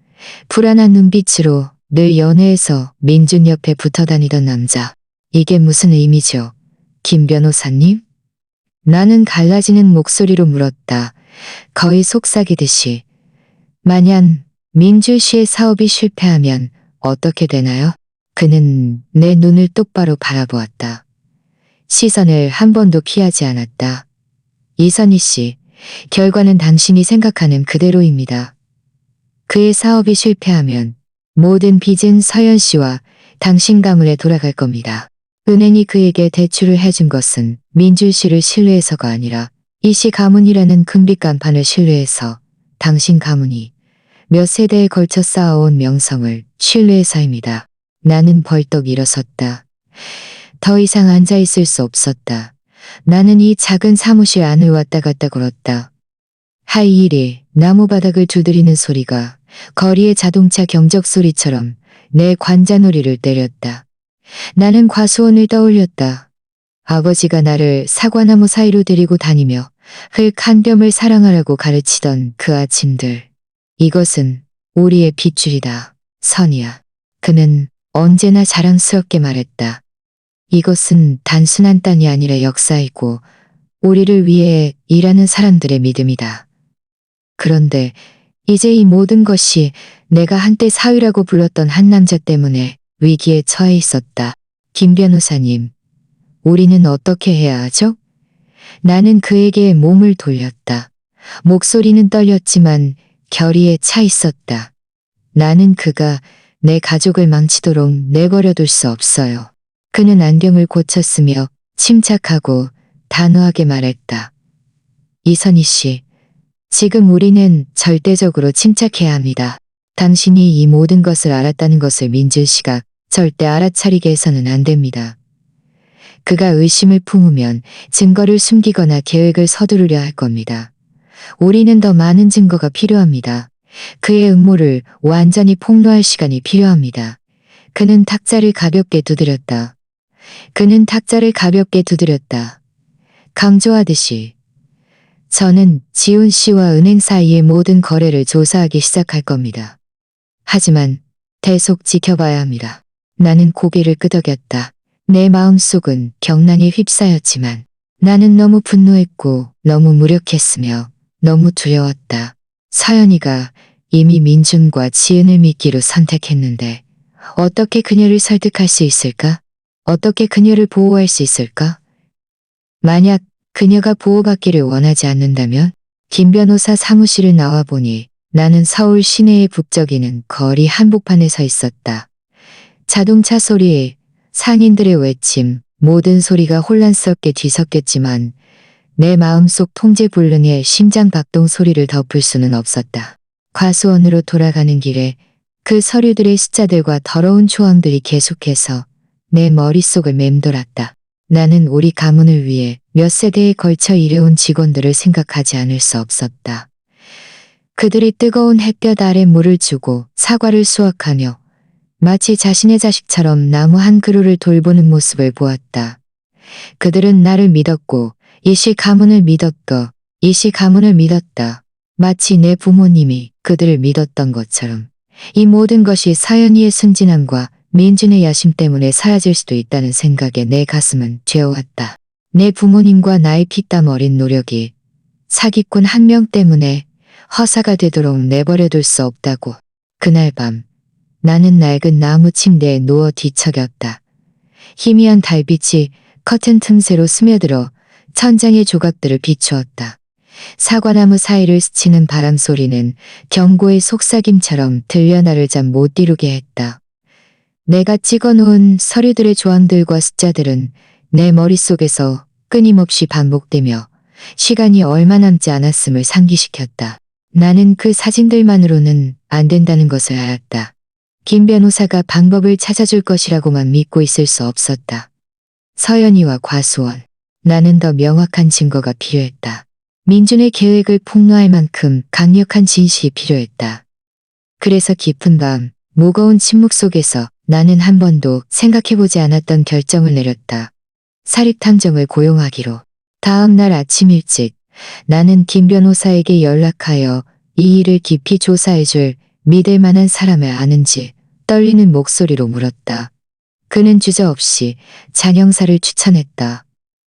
불안한 눈빛으로 늘 연회에서 민준 옆에 붙어 다니던 남자. 이게 무슨 의미죠? 김 변호사님? 나는 갈라지는 목소리로 물었다. 거의 속삭이듯이. 만약 민준 씨의 사업이 실패하면 어떻게 되나요? 그는 내 눈을 똑바로 바라보았다. 시선을 한 번도 피하지 않았다. 이선희 씨, 결과는 당신이 생각하는 그대로입니다. 그의 사업이 실패하면 모든 빚은 서연 씨와 당신 가문에 돌아갈 겁니다. 은행이 그에게 대출을 해준 것은 민준 씨를 신뢰해서가 아니라 이 씨 가문이라는 금빛 간판을 신뢰해서 당신 가문이 몇 세대에 걸쳐 쌓아온 명성을 신뢰해서입니다. 나는 벌떡 일어섰다. 더 이상 앉아있을 수 없었다. 나는 이 작은 사무실 안을 왔다 갔다 걸었다. 하이힐이 나무바닥을 두드리는 소리가 거리의 자동차 경적 소리처럼 내 관자놀이를 때렸다. 나는 과수원을 떠올렸다. 아버지가 나를 사과나무 사이로 데리고 다니며 흙 한 뼘을 사랑하라고 가르치던 그 아침들. 이것은 우리의 핏줄이다, 선이야. 그는 언제나 자랑스럽게 말했다. 이것은 단순한 땅이 아니라 역사이고 우리를 위해 일하는 사람들의 믿음이다. 그런데 이제 이 모든 것이 내가 한때 사위라고 불렀던 한 남자 때문에 위기에 처해 있었다. 김 변호사님, 우리는 어떻게 해야 하죠? 나는 그에게 몸을 돌렸다. 목소리는 떨렸지만 결의에 차 있었다. 나는 그가 내 가족을 망치도록 내버려둘 수 없어요. 그는 안경을 고쳤으며 침착하고 단호하게 말했다. 이선희 씨, 지금 우리는 절대적으로 침착해야 합니다. 당신이 이 모든 것을 알았다는 것을 민준 씨가 절대 알아차리게 해서는 안 됩니다. 그가 의심을 품으면 증거를 숨기거나 계획을 서두르려 할 겁니다. 우리는 더 많은 증거가 필요합니다. 그의 음모를 완전히 폭로할 시간이 필요합니다. 그는 탁자를 가볍게 두드렸다. 강조하듯이. 저는 지훈 씨와 은행 사이의 모든 거래를 조사하기 시작할 겁니다. 하지만 대속 지켜봐야 합니다. 나는 고개를 끄덕였다. 내 마음속은 경란에 휩싸였지만 나는 너무 분노했고 너무 무력했으며 너무 두려웠다. 서연이가 이미 민준과 지은을 믿기로 선택했는데 어떻게 그녀를 설득할 수 있을까? 어떻게 그녀를 보호할 수 있을까? 만약 그녀가 보호받기를 원하지 않는다면 김 변호사 사무실을 나와보니 나는 서울 시내의 북적이는 거리 한복판에 서 있었다. 자동차 소리, 상인들의 외침, 모든 소리가 혼란스럽게 뒤섞였지만 내 마음속 통제불능의 심장 박동 소리를 덮을 수는 없었다. 과수원으로 돌아가는 길에 그 서류들의 숫자들과 더러운 초항들이 계속해서 내 머릿속을 맴돌았다. 나는 우리 가문을 위해 몇 세대에 걸쳐 일해온 직원들을 생각하지 않을 수 없었다. 그들이 뜨거운 햇볕 아래 물을 주고 사과를 수확하며 마치 자신의 자식처럼 나무 한 그루를 돌보는 모습을 보았다. 그들은 나를 믿었고 이 씨 가문을 믿었다. 마치 내 부모님이 그들을 믿었던 것처럼. 이 모든 것이 서연이의 순진함과 민준의 야심 때문에 사라질 수도 있다는 생각에 내 가슴은 죄어왔다. 내 부모님과 나의 피땀 어린 노력이 사기꾼 한 명 때문에 허사가 되도록 내버려둘 수 없다고. 그날 밤 나는 낡은 나무 침대에 누워 뒤척였다. 희미한 달빛이 커튼 틈새로 스며들어 천장의 조각들을 비추었다. 사과나무 사이를 스치는 바람 소리는 경고의 속삭임처럼 들려 나를 잠 못 이루게 했다. 내가 찍어놓은 서류들의 조항들과 숫자들은 내 머릿속에서 끊임없이 반복되며 시간이 얼마 남지 않았음을 상기시켰다. 나는 그 사진들만으로는 안 된다는 것을 알았다. 김 변호사가 방법을 찾아줄 것이라고만 믿고 있을 수 없었다. 서연이와 과수원. 나는 더 명확한 증거가 필요했다. 민준의 계획을 폭로할 만큼 강력한 진실이 필요했다. 그래서 깊은 밤, 무거운 침묵 속에서 나는 한 번도 생각해보지 않았던 결정을 내렸다. 사립탐정을 고용하기로. 다음 날 아침 일찍 나는 김 변호사에게 연락하여 이 일을 깊이 조사해줄 믿을 만한 사람을 아는지 떨리는 목소리로 물었다. 그는 주저없이 잔 형사를 추천했다.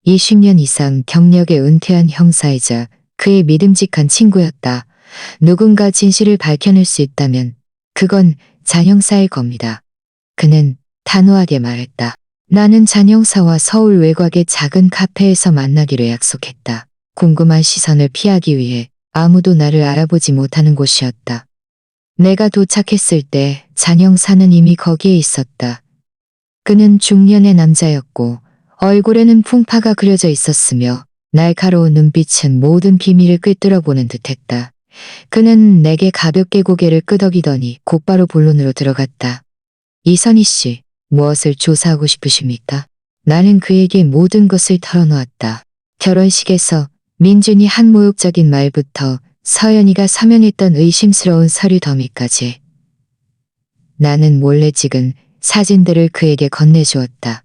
20년 이상 경력에 은퇴한 형사이자 그의 믿음직한 친구였다. 누군가 진실을 밝혀낼 수 있다면 그건 잔 형사일 겁니다. 그는 단호하게 말했다. 나는 잔 형사와 서울 외곽의 작은 카페에서 만나기로 약속했다. 궁금한 시선을 피하기 위해 아무도 나를 알아보지 못하는 곳이었다. 내가 도착했을 때 잔 형사는 이미 거기에 있었다. 그는 중년의 남자였고 얼굴에는 풍파가 그려져 있었으며 날카로운 눈빛은 모든 비밀을 꿰뚫어보는 듯했다. 그는 내게 가볍게 고개를 끄덕이더니 곧바로 본론으로 들어갔다. 이선희 씨, 무엇을 조사하고 싶으십니까? 나는 그에게 모든 것을 털어놓았다. 결혼식에서 민준이 한 모욕적인 말부터 서연이가 서명했던 의심스러운 서류 더미까지. 나는 몰래 찍은 사진들을 그에게 건네주었다.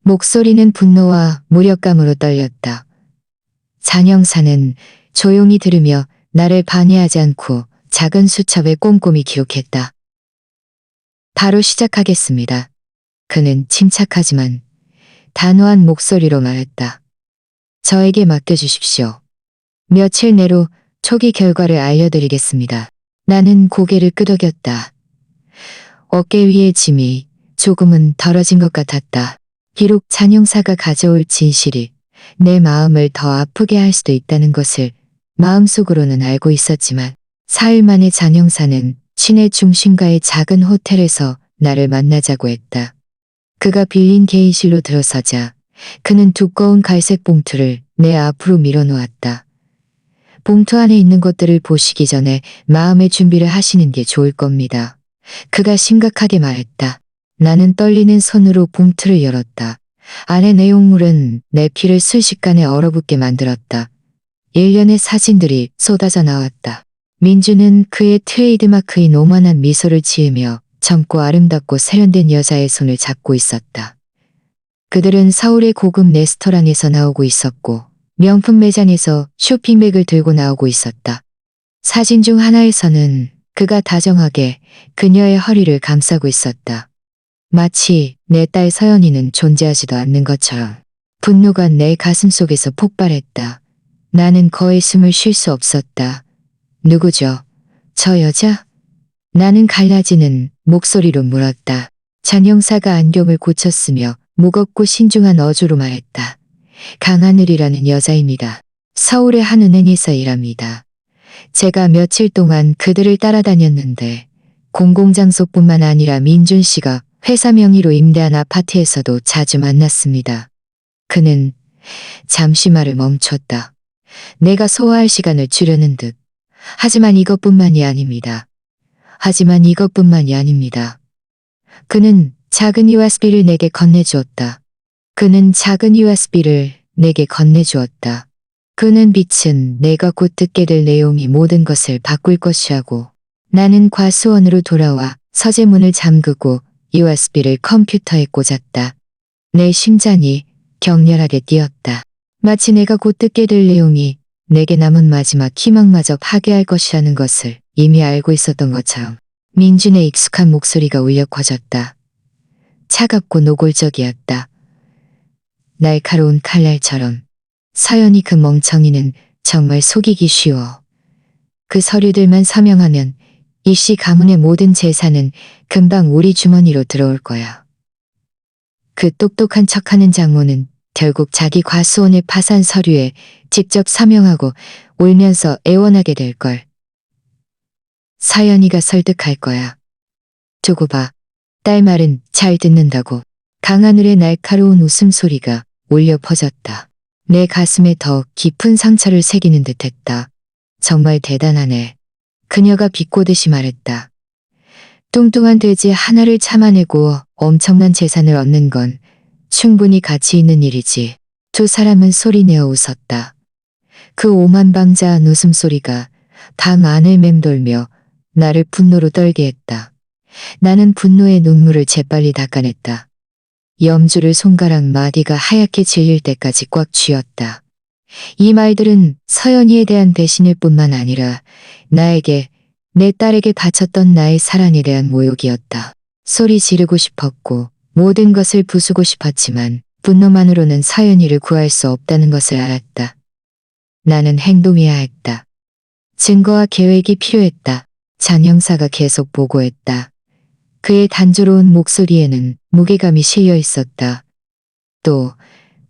목소리는 분노와 무력감으로 떨렸다. 잔 형사는 조용히 들으며 나를 방해하지 않고 작은 수첩에 꼼꼼히 기록했다. 바로 시작하겠습니다. 그는 침착하지만 단호한 목소리로 말했다. 저에게 맡겨주십시오. 며칠 내로 초기 결과를 알려드리겠습니다. 나는 고개를 끄덕였다. 어깨 위의 짐이 조금은 덜어진 것 같았다. 비록 잔 형사가 가져올 진실이 내 마음을 더 아프게 할 수도 있다는 것을 마음속으로는 알고 있었지만 사흘 만에 잔 형사는 시내 중심가의 작은 호텔에서 나를 만나자고 했다. 그가 빌린 개인실로 들어서자 그는 두꺼운 갈색 봉투를 내 앞으로 밀어놓았다. 봉투 안에 있는 것들을 보시기 전에 마음의 준비를 하시는 게 좋을 겁니다. 그가 심각하게 말했다. 나는 떨리는 손으로 봉투를 열었다. 안의 내용물은 내 피를 순식간에 얼어붙게 만들었다. 일련의 사진들이 쏟아져 나왔다. 민주는 그의 트레이드마크인 오만한 미소를 지으며 젊고 아름답고 세련된 여자의 손을 잡고 있었다. 그들은 서울의 고급 레스토랑에서 나오고 있었고 명품 매장에서 쇼핑백을 들고 나오고 있었다. 사진 중 하나에서는 그가 다정하게 그녀의 허리를 감싸고 있었다. 마치 내 딸 서연이는 존재하지도 않는 것처럼. 분노가 내 가슴 속에서 폭발했다. 나는 거의 숨을 쉴 수 없었다. 누구죠? 저 여자? 나는 갈라지는 목소리로 물었다. 잔 형사가 안경을 고쳤으며 무겁고 신중한 어조로 말했다. 강하늘이라는 여자입니다. 서울의 한 은행에서 일합니다. 제가 며칠 동안 그들을 따라다녔는데 공공장소뿐만 아니라 민준 씨가 회사 명의로 임대한 아파트에서도 자주 만났습니다. 그는 잠시 말을 멈췄다. 내가 소화할 시간을 주려는 듯. 하지만 이것뿐만이 아닙니다. 그는 작은 USB를 내게 건네주었다. 그는 빛은 내가 곧 듣게 될 내용이 모든 것을 바꿀 것이라고. 나는 과수원으로 돌아와 서재문을 잠그고 USB를 컴퓨터에 꽂았다. 내 심장이 격렬하게 뛰었다. 마치 내가 곧 듣게 될 내용이 내게 남은 마지막 희망마저 파괴할 것이라는 것을 이미 알고 있었던 것처럼. 민준의 익숙한 목소리가 울려 퍼졌다. 차갑고 노골적이었다. 날카로운 칼날처럼. 서연이 그 멍청이는 정말 속이기 쉬워. 그 서류들만 서명하면 이씨 가문의 모든 재산은 금방 우리 주머니로 들어올 거야. 그 똑똑한 척하는 장모는 결국 자기 과수원의 파산 서류에 직접 서명하고 울면서 애원하게 될걸. 서연이가 설득할 거야. 두고 봐. 딸 말은 잘 듣는다고. 강하늘의 날카로운 웃음소리가 울려 퍼졌다. 내 가슴에 더 깊은 상처를 새기는 듯했다. 정말 대단하네. 그녀가 비꼬듯이 말했다. 뚱뚱한 돼지 하나를 참아내고 엄청난 재산을 얻는 건 충분히 가치 있는 일이지. 두 사람은 소리내어 웃었다. 그 오만방자한 웃음소리가 방 안을 맴돌며 나를 분노로 떨게 했다. 나는 분노의 눈물을 재빨리 닦아냈다. 염주를 손가락 마디가 하얗게 질릴 때까지 꽉 쥐었다. 이 말들은 서연이에 대한 배신일 뿐만 아니라 나에게, 내 딸에게 바쳤던 나의 사랑에 대한 모욕이었다. 소리 지르고 싶었고 모든 것을 부수고 싶었지만 분노만으로는 서연이를 구할 수 없다는 것을 알았다. 나는 행동해야 했다. 증거와 계획이 필요했다. 장 형사가 계속 보고했다. 그의 단조로운 목소리에는 무게감이 실려 있었다. 또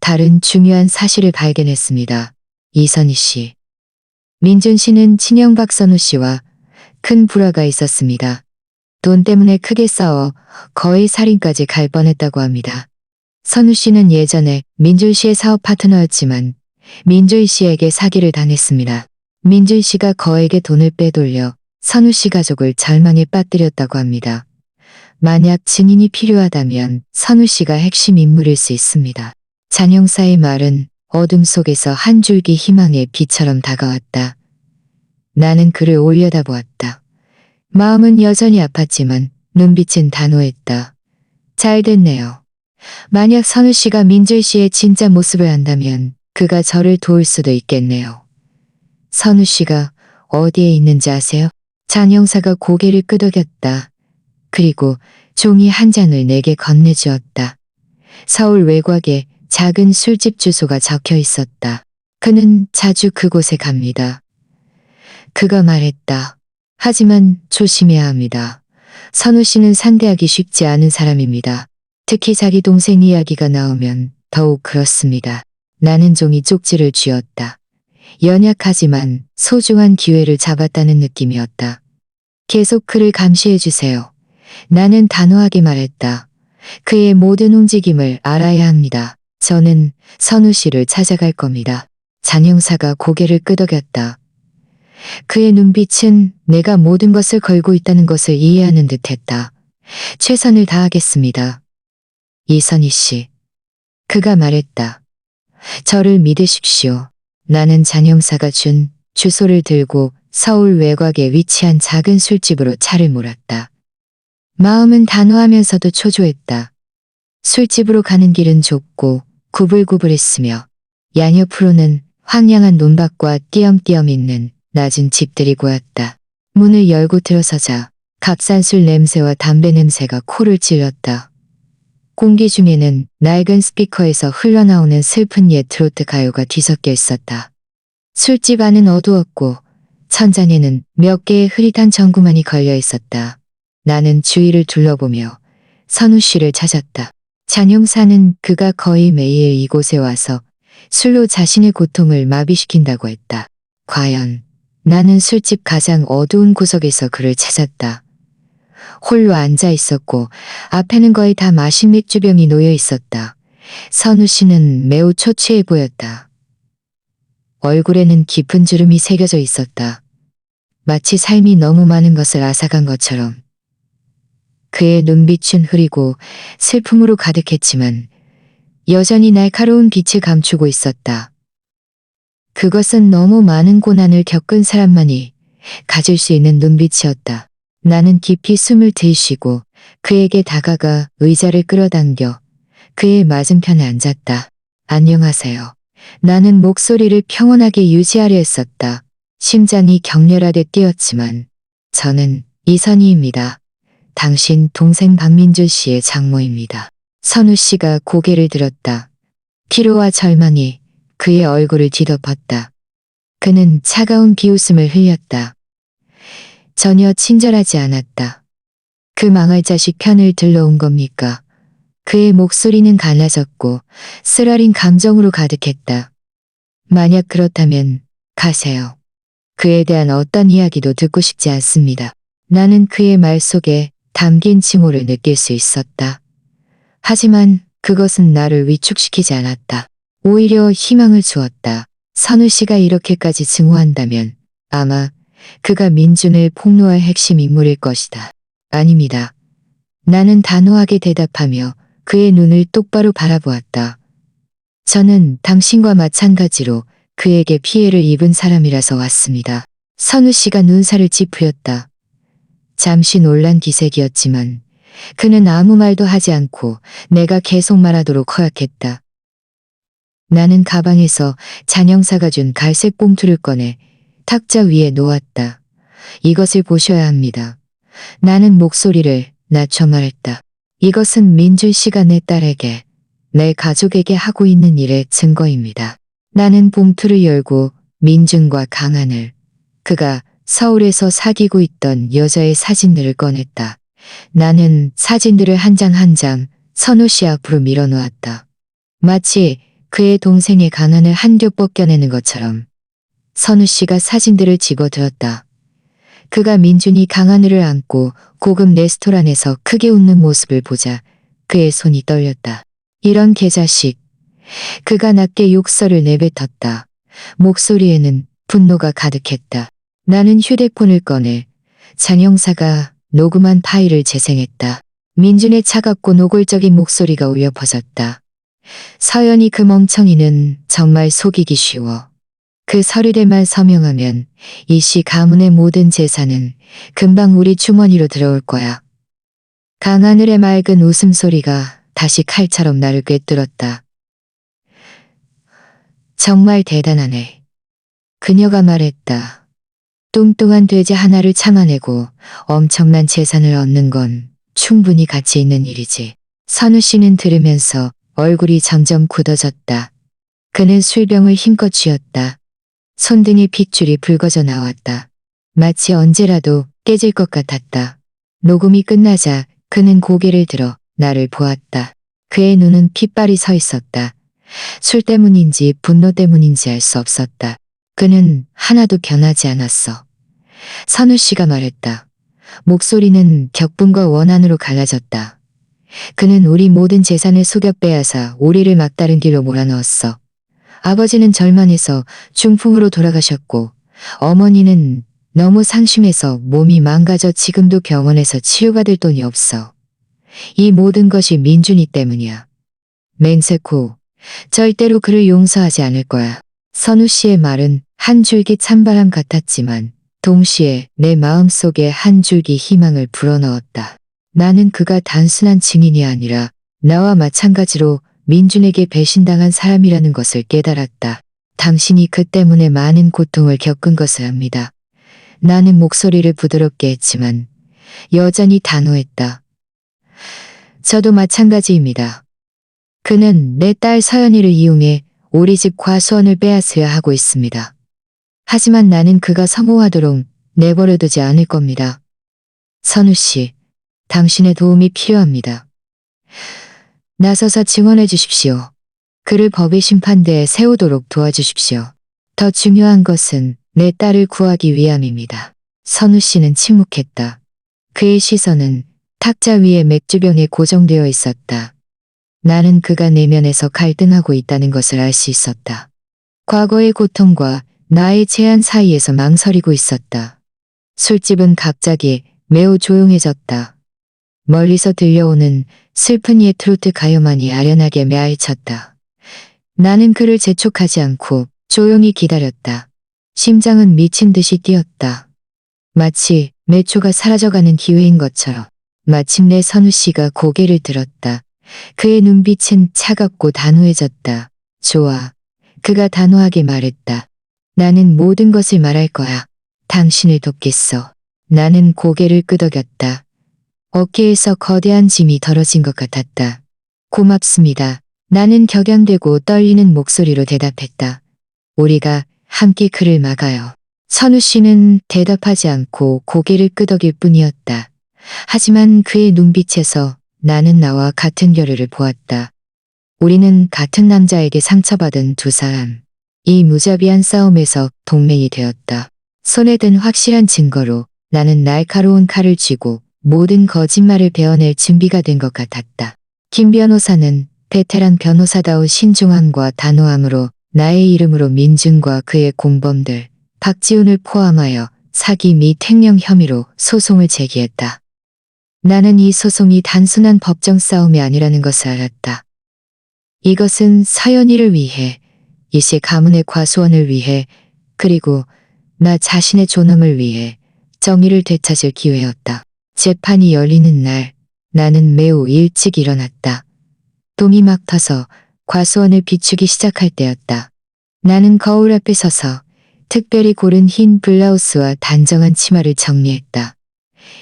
다른 중요한 사실을 발견했습니다. 이선희 씨. 민준 씨는 친형 박선우 씨와 큰 불화가 있었습니다. 돈 때문에 크게 싸워 거의 살인까지 갈 뻔했다고 합니다. 선우 씨는 예전에 민준 씨의 사업 파트너였지만 민준 씨에게 사기를 당했습니다. 민준 씨가 거액의 돈을 빼돌려 선우 씨 가족을 절망에 빠뜨렸다고 합니다. 만약 증인이 필요하다면 선우 씨가 핵심 인물일 수 있습니다. 장 형사의 말은 어둠 속에서 한 줄기 희망의 빛처럼 다가왔다. 나는 그를 올려다보았다. 마음은 여전히 아팠지만 눈빛은 단호했다. 잘 됐네요. 만약 선우 씨가 민준 씨의 진짜 모습을 안다면 그가 저를 도울 수도 있겠네요. 선우 씨가 어디에 있는지 아세요? 장 형사가 고개를 끄덕였다. 그리고 종이 한 장을 내게 건네주었다. 서울 외곽에 작은 술집 주소가 적혀 있었다. 그는 자주 그곳에 갑니다. 그가 말했다. 하지만 조심해야 합니다. 선우 씨는 상대하기 쉽지 않은 사람입니다. 특히 자기 동생 이야기가 나오면 더욱 그렇습니다. 나는 종이 쪽지를 쥐었다. 연약하지만 소중한 기회를 잡았다는 느낌이었다. 계속 그를 감시해주세요. 나는 단호하게 말했다. 그의 모든 움직임을 알아야 합니다. 저는 선우 씨를 찾아갈 겁니다. 장 형사가 고개를 끄덕였다. 그의 눈빛은 내가 모든 것을 걸고 있다는 것을 이해하는 듯했다. 최선을 다하겠습니다. 이선희 씨. 그가 말했다. 저를 믿으십시오. 나는 장 형사가 준 주소를 들고 서울 외곽에 위치한 작은 술집으로 차를 몰았다. 마음은 단호하면서도 초조했다. 술집으로 가는 길은 좁고 구불구불했으며 양옆으로는 황량한 논밭과 띄엄띄엄 있는 낮은 집들이 보였다. 문을 열고 들어서자 값싼 술 냄새와 담배 냄새가 코를 찔렀다. 공기 중에는 낡은 스피커에서 흘러나오는 슬픈 옛 트로트 가요가 뒤섞여 있었다. 술집 안은 어두웠고 천장에는 몇 개의 흐릿한 전구만이 걸려 있었다. 나는 주위를 둘러보며 선우 씨를 찾았다. 장 형사는 그가 거의 매일 이곳에 와서 술로 자신의 고통을 마비시킨다고 했다. 과연 나는 술집 가장 어두운 구석에서 그를 찾았다. 홀로 앉아 있었고 앞에는 거의 다 마신 맥주병이 놓여 있었다. 선우 씨는 매우 초췌해 보였다. 얼굴에는 깊은 주름이 새겨져 있었다. 마치 삶이 너무 많은 것을 앗아간 것처럼. 그의 눈빛은 흐리고 슬픔으로 가득했지만 여전히 날카로운 빛을 감추고 있었다. 그것은 너무 많은 고난을 겪은 사람만이 가질 수 있는 눈빛이었다. 나는 깊이 숨을 들이쉬고 그에게 다가가 의자를 끌어당겨 그의 맞은편에 앉았다. 안녕하세요. 나는 목소리를 평온하게 유지하려 했었다. 심장이 격렬하게 뛰었지만 저는 이선희입니다. 당신 동생 박민준 씨의 장모입니다. 선우 씨가 고개를 들었다. 피로와 절망이 그의 얼굴을 뒤덮었다. 그는 차가운 비웃음을 흘렸다. 전혀 친절하지 않았다. 그 망할 자식 편을 들러온 겁니까? 그의 목소리는 갈라졌고 쓰라린 감정으로 가득했다. 만약 그렇다면 가세요. 그에 대한 어떤 이야기도 듣고 싶지 않습니다. 나는 그의 말 속에 담긴 징후를 느낄 수 있었다. 하지만 그것은 나를 위축시키지 않았다. 오히려 희망을 주었다. 선우 씨가 이렇게까지 증오한다면 아마 그가 민준을 폭로할 핵심 인물일 것이다. 아닙니다. 나는 단호하게 대답하며 그의 눈을 똑바로 바라보았다. 저는 당신과 마찬가지로 그에게 피해를 입은 사람이라서 왔습니다. 선우 씨가 눈살을 찌푸렸다. 잠시 놀란 기색이었지만 그는 아무 말도 하지 않고 내가 계속 말하도록 허락했다. 나는 가방에서 잔영사가 준 갈색 봉투를 꺼내 탁자 위에 놓았다. 이것을 보셔야 합니다. 나는 목소리를 낮춰 말했다. 이것은 민준 씨가 내 딸에게, 내 가족에게 하고 있는 일의 증거입니다. 나는 봉투를 열고 민준과 강한을, 그가 서울에서 사귀고 있던 여자의 사진들을 꺼냈다. 나는 사진들을 한 장 한 장 선우 씨 앞으로 밀어놓았다. 마치 그의 동생의 강한을 한 겹 벗겨내는 것처럼 선우 씨가 사진들을 집어들었다. 그가 민준이 강하늘을 안고 고급 레스토랑에서 크게 웃는 모습을 보자 그의 손이 떨렸다. 이런 개자식. 그가 낮게 욕설을 내뱉었다. 목소리에는 분노가 가득했다. 나는 휴대폰을 꺼내 장영사가 녹음한 파일을 재생했다. 민준의 차갑고 노골적인 목소리가 울려 퍼졌다. 서연이 그 멍청이는 정말 속이기 쉬워. 그 서류들만 서명하면 이 씨 가문의 모든 재산은 금방 우리 주머니로 들어올 거야. 강하늘의 맑은 웃음소리가 다시 칼처럼 나를 꿰뚫었다. 정말 대단하네. 그녀가 말했다. 뚱뚱한 돼지 하나를 참아내고 엄청난 재산을 얻는 건 충분히 가치 있는 일이지. 선우 씨는 들으면서 얼굴이 점점 굳어졌다. 그는 술병을 힘껏 쥐었다. 손등에 핏줄이 붉어져 나왔다. 마치 언제라도 깨질 것 같았다. 녹음이 끝나자 그는 고개를 들어 나를 보았다. 그의 눈은 핏발이 서 있었다. 술 때문인지 분노 때문인지 알 수 없었다. 그는 하나도 변하지 않았어. 선우 씨가 말했다. 목소리는 격분과 원한으로 갈라졌다. 그는 우리 모든 재산을 속여 빼앗아 우리를 막다른 길로 몰아넣었어. 아버지는 절만해서 중풍으로 돌아가셨고 어머니는 너무 상심해서 몸이 망가져 지금도 병원에서 치료받을 돈이 없어. 이 모든 것이 민준이 때문이야. 맹세코, 절대로 그를 용서하지 않을 거야. 선우 씨의 말은 한 줄기 찬바람 같았지만 동시에 내 마음속에 한 줄기 희망을 불어넣었다. 나는 그가 단순한 증인이 아니라 나와 마찬가지로 민준에게 배신당한 사람이라는 것을 깨달았다. 당신이 그 때문에 많은 고통을 겪은 것을 압니다. 나는 목소리를 부드럽게 했지만 여전히 단호했다. 저도 마찬가지입니다. 그는 내 딸 서연이를 이용해 우리 집 과수원을 빼앗으려 하고 있습니다. 하지만 나는 그가 성공하도록 내버려두지 않을 겁니다. 선우 씨, 당신의 도움이 필요합니다. 나서서 증언해 주십시오. 그를 법의 심판대에 세우도록 도와주십시오. 더 중요한 것은 내 딸을 구하기 위함입니다. 선우 씨는 침묵했다. 그의 시선은 탁자 위에 맥주병에 고정되어 있었다. 나는 그가 내면에서 갈등하고 있다는 것을 알 수 있었다. 과거의 고통과 나의 제한 사이에서 망설이고 있었다. 술집은 갑자기 매우 조용해졌다. 멀리서 들려오는 슬픈 옛 트로트 가요만이 아련하게 메아리쳤다. 나는 그를 재촉하지 않고 조용히 기다렸다. 심장은 미친 듯이 뛰었다. 마치 매 초가 사라져가는 기회인 것처럼. 마침내 선우 씨가 고개를 들었다. 그의 눈빛은 차갑고 단호해졌다. 좋아. 그가 단호하게 말했다. 나는 모든 것을 말할 거야. 당신을 돕겠어. 나는 고개를 끄덕였다. 어깨에서 거대한 짐이 덜어진 것 같았다. 고맙습니다. 나는 격양되고 떨리는 목소리로 대답했다. 우리가 함께 그를 막아요. 선우 씨는 대답하지 않고 고개를 끄덕일 뿐이었다. 하지만 그의 눈빛에서 나는 나와 같은 결의를 보았다. 우리는 같은 남자에게 상처받은 두 사람. 이 무자비한 싸움에서 동맹이 되었다. 손에 든 확실한 증거로 나는 날카로운 칼을 쥐고 모든 거짓말을 베어낼 준비가 된 것 같았다. 김 변호사는 베테랑 변호사다운 신중함과 단호함으로 나의 이름으로 민준과 그의 공범들 박지훈을 포함하여 사기 및 횡령 혐의로 소송을 제기했다. 나는 이 소송이 단순한 법정 싸움이 아니라는 것을 알았다. 이것은 서연이를 위해, 이씨 가문의 과수원을 위해, 그리고 나 자신의 존엄을 위해 정의를 되찾을 기회였다. 재판이 열리는 날 나는 매우 일찍 일어났다. 봄이 막 터서 과수원을 비추기 시작할 때였다. 나는 거울 앞에 서서 특별히 고른 흰 블라우스와 단정한 치마를 정리했다.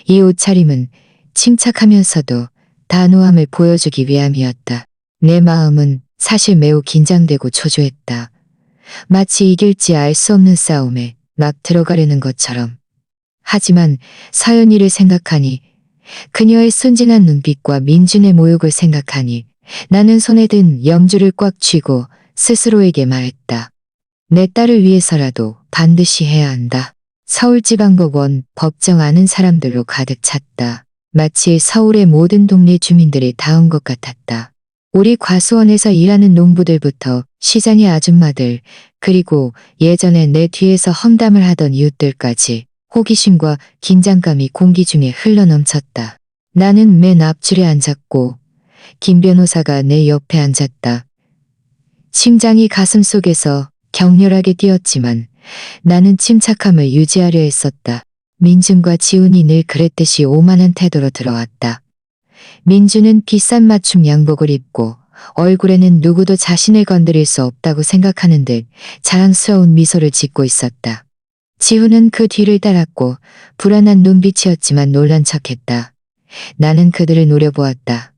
이 옷차림은 침착하면서도 단호함을 보여주기 위함이었다. 내 마음은 사실 매우 긴장되고 초조했다. 마치 이길지 알 수 없는 싸움에 막 들어가려는 것처럼. 하지만 서연이를 생각하니, 그녀의 순진한 눈빛과 민준의 모욕을 생각하니 나는 손에 든 염주를 꽉 쥐고 스스로에게 말했다. 내 딸을 위해서라도 반드시 해야 한다. 서울지방법원 법정 아는 사람들로 가득 찼다. 마치 서울의 모든 동네 주민들이 다 온 것 같았다. 우리 과수원에서 일하는 농부들부터 시장의 아줌마들, 그리고 예전에 내 뒤에서 험담을 하던 이웃들까지 호기심과 긴장감이 공기 중에 흘러넘쳤다. 나는 맨 앞줄에 앉았고 김 변호사가 내 옆에 앉았다. 심장이 가슴속에서 격렬하게 뛰었지만 나는 침착함을 유지하려 했었다. 민준과 지훈이 늘 그랬듯이 오만한 태도로 들어왔다. 민준은 비싼 맞춤 양복을 입고 얼굴에는 누구도 자신을 건드릴 수 없다고 생각하는 듯 자랑스러운 미소를 짓고 있었다. 지훈은 그 뒤를 따랐고 불안한 눈빛이었지만 놀란 척했다. 나는 그들을 노려보았다.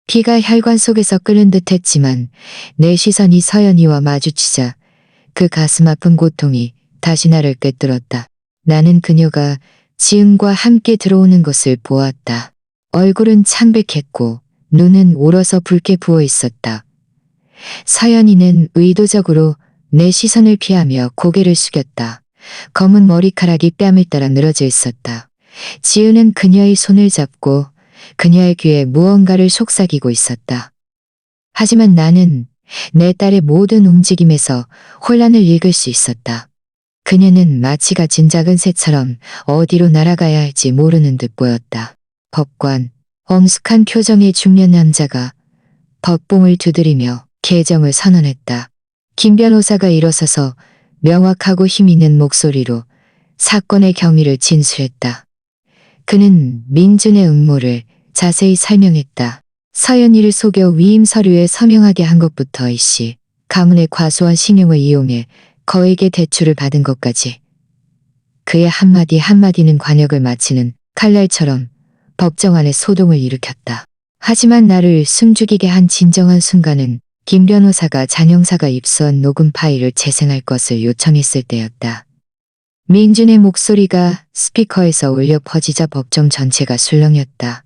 피가 혈관 속에서 끓는 듯 했지만 내 시선이 서연이와 마주치자 그 가슴 아픈 고통이 다시 나를 꿰뚫었다. 나는 그녀가 지은과 함께 들어오는 것을 보았다. 얼굴은 창백했고 눈은 울어서 붉게 부어 있었다. 서연이는 의도적으로 내 시선을 피하며 고개를 숙였다. 검은 머리카락이 뺨을 따라 늘어져 있었다. 지은은 그녀의 손을 잡고 그녀의 귀에 무언가를 속삭이고 있었다. 하지만 나는 내 딸의 모든 움직임에서 혼란을 읽을 수 있었다. 그녀는 마치 갇힌 작은 새처럼 어디로 날아가야 할지 모르는 듯 보였다. 법관, 엄숙한 표정의 중년 남자가 법봉을 두드리며 개정을 선언했다. 김 변호사가 일어서서 명확하고 힘있는 목소리로 사건의 경위를 진술했다. 그는 민준의 음모를 자세히 설명했다. 서연이를 속여 위임 서류에 서명하게 한 것부터 이씨 가문의 과수원 신용을 이용해 거액의 대출을 받은 것까지. 그의 한마디 한마디는 관역을 마치는 칼날처럼 법정 안에 소동을 일으켰다. 하지만 나를 숨죽이게 한 진정한 순간은 김 변호사가 장 형사가 입수한 녹음 파일을 재생할 것을 요청했을 때였다. 민준의 목소리가 스피커에서 울려 퍼지자 법정 전체가 술렁였다.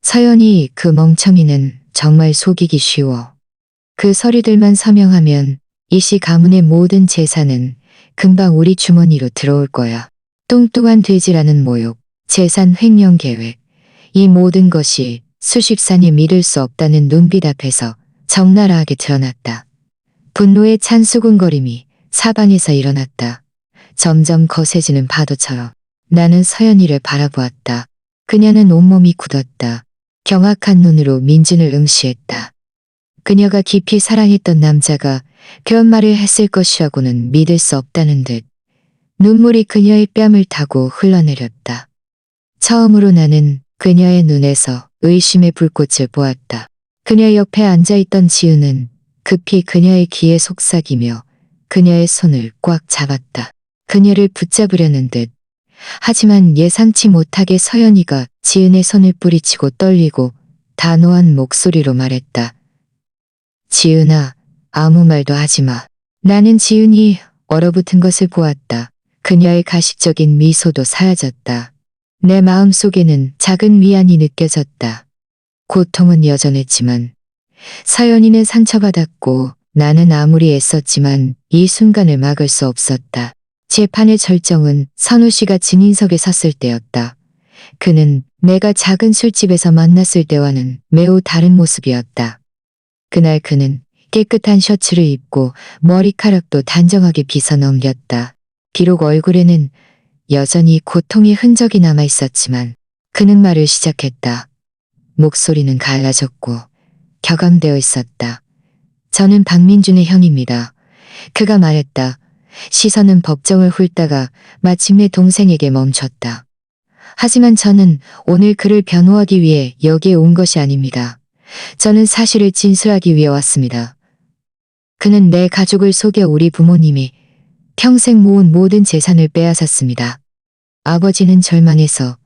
서연이 그 멍청이는 정말 속이기 쉬워. 그 서류들만 서명하면 이씨 가문의 모든 재산은 금방 우리 주머니로 들어올 거야. 뚱뚱한 돼지라는 모욕, 재산 횡령 계획, 이 모든 것이 수십산이 믿을 수 없다는 눈빛 앞에서 적나라하게 드러났다. 분노의 찬 수군거림이 사방에서 일어났다. 점점 거세지는 파도처럼. 나는 서연이를 바라보았다. 그녀는 온몸이 굳었다. 경악한 눈으로 민준을 응시했다. 그녀가 깊이 사랑했던 남자가 그런 말을 했을 것이라고는 믿을 수 없다는 듯 눈물이 그녀의 뺨을 타고 흘러내렸다. 처음으로 나는 그녀의 눈에서 의심의 불꽃을 보았다. 그녀 옆에 앉아있던 지은은 급히 그녀의 귀에 속삭이며 그녀의 손을 꽉 잡았다. 그녀를 붙잡으려는 듯. 하지만 예상치 못하게 서연이가 지은의 손을 뿌리치고 떨리고 단호한 목소리로 말했다. 지은아, 아무 말도 하지 마. 나는 지은이 얼어붙은 것을 보았다. 그녀의 가식적인 미소도 사라졌다. 내 마음속에는 작은 위안이 느껴졌다. 고통은 여전했지만 서연이는 상처받았고 나는 아무리 애썼지만 이 순간을 막을 수 없었다. 재판의 절정은 선우 씨가 증인석에 섰을 때였다. 그는 내가 작은 술집에서 만났을 때와는 매우 다른 모습이었다. 그날 그는 깨끗한 셔츠를 입고 머리카락도 단정하게 빗어 넘겼다. 비록 얼굴에는 여전히 고통의 흔적이 남아 있었지만 그는 말을 시작했다. 목소리는 갈라졌고 격앙되어 있었다. 저는 박민준의 형입니다. 그가 말했다. 시선은 법정을 훑다가 마침내 동생에게 멈췄다. 하지만 저는 오늘 그를 변호하기 위해 여기에 온 것이 아닙니다. 저는 사실을 진술하기 위해 왔습니다. 그는 내 가족을 속여 우리 부모님이 평생 모은 모든 재산을 빼앗았습니다. 아버지는 절망해서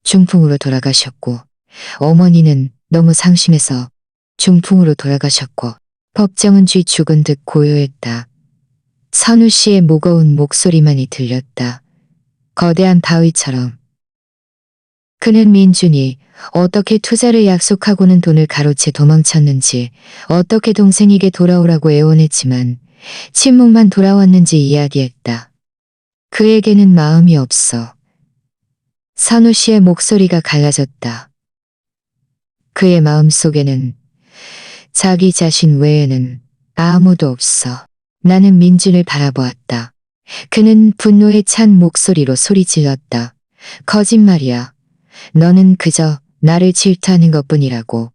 중풍으로 돌아가셨고 어머니는 너무 상심해서 중풍으로 돌아가셨고 법정은 쥐 죽은 듯 고요했다. 선우 씨의 무거운 목소리만이 들렸다. 거대한 바위처럼. 그는 민준이 어떻게 투자를 약속하고는 돈을 가로채 도망쳤는지, 어떻게 동생에게 돌아오라고 애원했지만 침묵만 돌아왔는지 이야기했다. 그에게는 마음이 없어. 선우 씨의 목소리가 갈라졌다. 그의 마음 속에는 자기 자신 외에는 아무도 없어. 나는 민준을 바라보았다. 그는 분노에 찬 목소리로 소리질렀다. 거짓말이야. 너는 그저 나를 질투하는 것뿐이라고.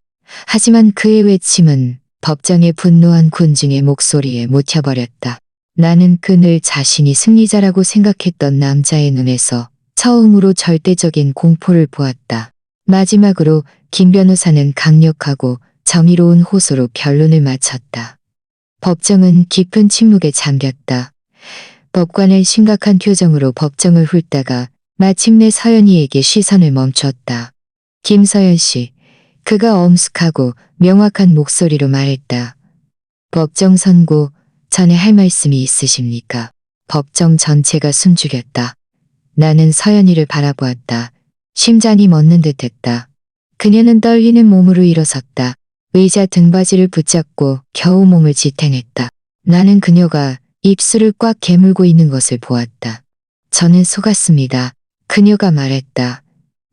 하지만 그의 외침은 법정의 분노한 군중의 목소리에 묻혀버렸다. 나는 그늘 자신이 승리자라고 생각했던 남자의 눈에서 처음으로 절대적인 공포를 보았다. 마지막으로 김 변호사는 강력하고 정의로운 호소로 변론을 마쳤다. 법정은 깊은 침묵에 잠겼다. 법관은 심각한 표정으로 법정을 훑다가 마침내 서연이에게 시선을 멈췄다. 김서연 씨, 그가 엄숙하고 명확한 목소리로 말했다. 법정 선고 전에 할 말씀이 있으십니까? 법정 전체가 숨죽였다. 나는 서연이를 바라보았다. 심장이 멎는 듯했다. 그녀는 떨리는 몸으로 일어섰다. 의자 등받이를 붙잡고 겨우 몸을 지탱했다. 나는 그녀가 입술을 꽉 깨물고 있는 것을 보았다. 저는 속았습니다. 그녀가 말했다.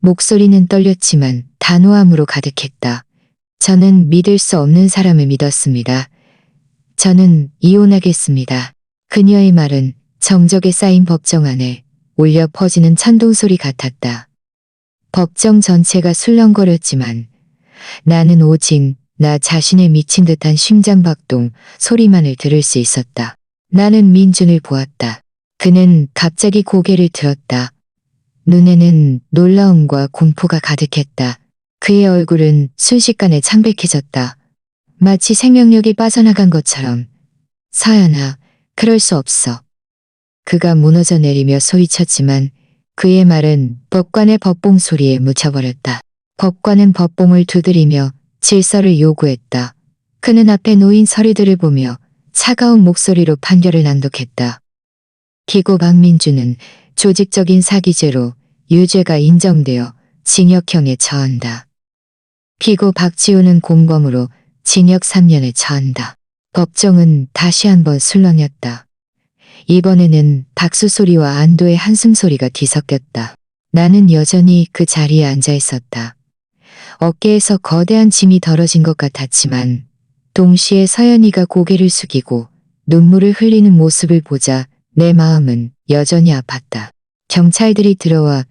목소리는 떨렸지만 단호함으로 가득했다. 저는 믿을 수 없는 사람을 믿었습니다. 저는 이혼하겠습니다. 그녀의 말은 정적에 쌓인 법정 안에 울려 퍼지는 천둥소리 같았다. 법정 전체가 술렁거렸지만 나는 오직 나 자신의 미친 듯한 심장박동 소리만을 들을 수 있었다. 나는 민준을 보았다. 그는 갑자기 고개를 들었다. 눈에는 놀라움과 공포가 가득했다. 그의 얼굴은 순식간에 창백해졌다. 마치 생명력이 빠져나간 것처럼. 서연아, 그럴 수 없어. 그가 무너져 내리며 소리쳤지만 그의 말은 법관의 법봉 소리에 묻혀버렸다. 법관은 법봉을 두드리며 질서를 요구했다. 그는 앞에 놓인 서류들을 보며 차가운 목소리로 판결을 낭독했다. 피고 박민준은 조직적인 사기죄로 유죄가 인정되어 징역형에 처한다. 피고 박지우는 공범으로 징역 3년에 처한다. 법정은 다시 한번 술렁였다. 이번에는 박수 소리와 안도의 한숨 소리가 뒤섞였다. 나는 여전히 그 자리에 앉아 있었다. 어깨에서 거대한 짐이 덜어진 것 같았지만 동시에 서연이가 고개를 숙이고 눈물을 흘리는 모습을 보자 내 마음은 여전히 아팠다. 경찰들이 들어와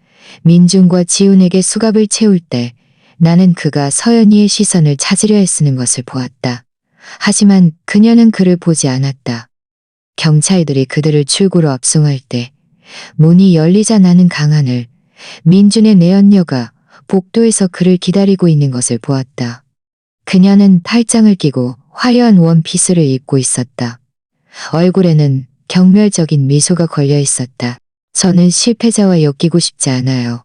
민준과 지훈에게 수갑을 채울 때 나는 그가 서연이의 시선을 찾으려 애쓰는 것을 보았다. 하지만 그녀는 그를 보지 않았다. 경찰들이 그들을 출구로 압송할 때 문이 열리자 나는 강하늘, 민준의 내연녀가 복도에서 그를 기다리고 있는 것을 보았다. 그녀는 팔짱을 끼고 화려한 원피스를 입고 있었다. 얼굴에는 경멸적인 미소가 걸려 있었다. 저는 실패자와 엮이고 싶지 않아요.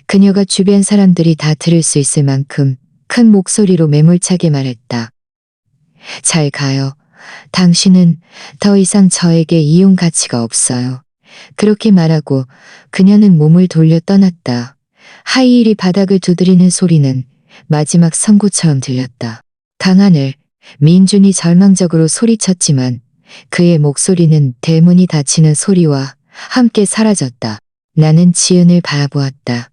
그녀가 주변 사람들이 다 들을 수 있을 만큼 큰 목소리로 매몰차게 말했다. 잘 가요. 당신은 더 이상 저에게 이용 가치가 없어요. 그렇게 말하고 그녀는 몸을 돌려 떠났다. 하이힐이 바닥을 두드리는 소리는 마지막 선고처럼 들렸다. 강하늘, 민준이 절망적으로 소리쳤지만 그의 목소리는 대문이 닫히는 소리와 함께 사라졌다. 나는 지은을 바라보았다.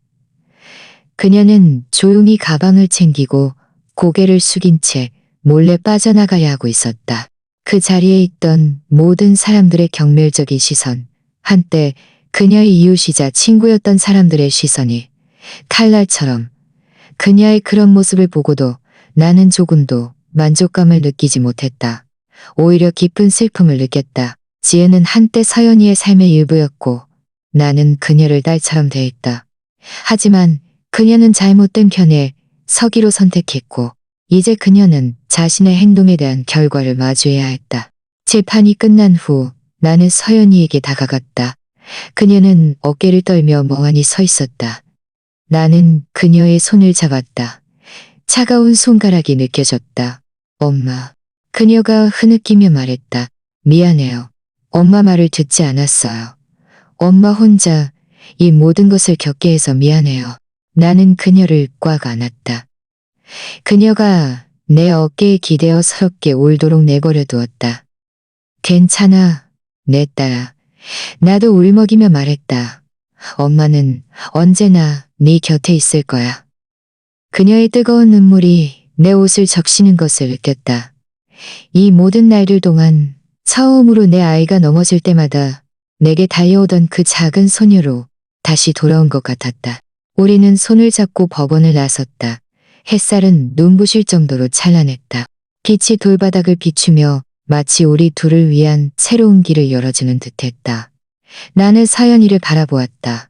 그녀는 조용히 가방을 챙기고 고개를 숙인 채 몰래 빠져나가야 하고 있었다. 그 자리에 있던 모든 사람들의 경멸적인 시선, 한때 그녀의 이웃이자 친구였던 사람들의 시선이 칼날처럼 그녀의 그런 모습을 보고도 나는 조금도 만족감을 느끼지 못했다. 오히려 깊은 슬픔을 느꼈다. 지은은 한때 서연이의 삶의 일부였고 나는 그녀를 딸처럼 대했다. 하지만 그녀는 잘못된 편에 서기로 선택했고 이제 그녀는 자신의 행동에 대한 결과를 마주해야 했다. 재판이 끝난 후 나는 서연이에게 다가갔다. 그녀는 어깨를 떨며 멍하니 서 있었다. 나는 그녀의 손을 잡았다. 차가운 손가락이 느껴졌다. 엄마. 그녀가 흐느끼며 말했다. 미안해요. 엄마 말을 듣지 않았어요. 엄마 혼자 이 모든 것을 겪게 해서 미안해요. 나는 그녀를 꽉 안았다. 그녀가 내 어깨에 기대어 서럽게 울도록 내버려 두었다. 괜찮아, 내 딸아. 나도 울먹이며 말했다. 엄마는 언제나 네 곁에 있을 거야. 그녀의 뜨거운 눈물이 내 옷을 적시는 것을 느꼈다. 이 모든 날들 동안 처음으로 내 아이가 넘어질 때마다 내게 달려오던 그 작은 소녀로 다시 돌아온 것 같았다. 우리는 손을 잡고 법원을 나섰다. 햇살은 눈부실 정도로 찬란했다. 빛이 돌바닥을 비추며 마치 우리 둘을 위한 새로운 길을 열어주는 듯했다. 나는 서연이를 바라보았다.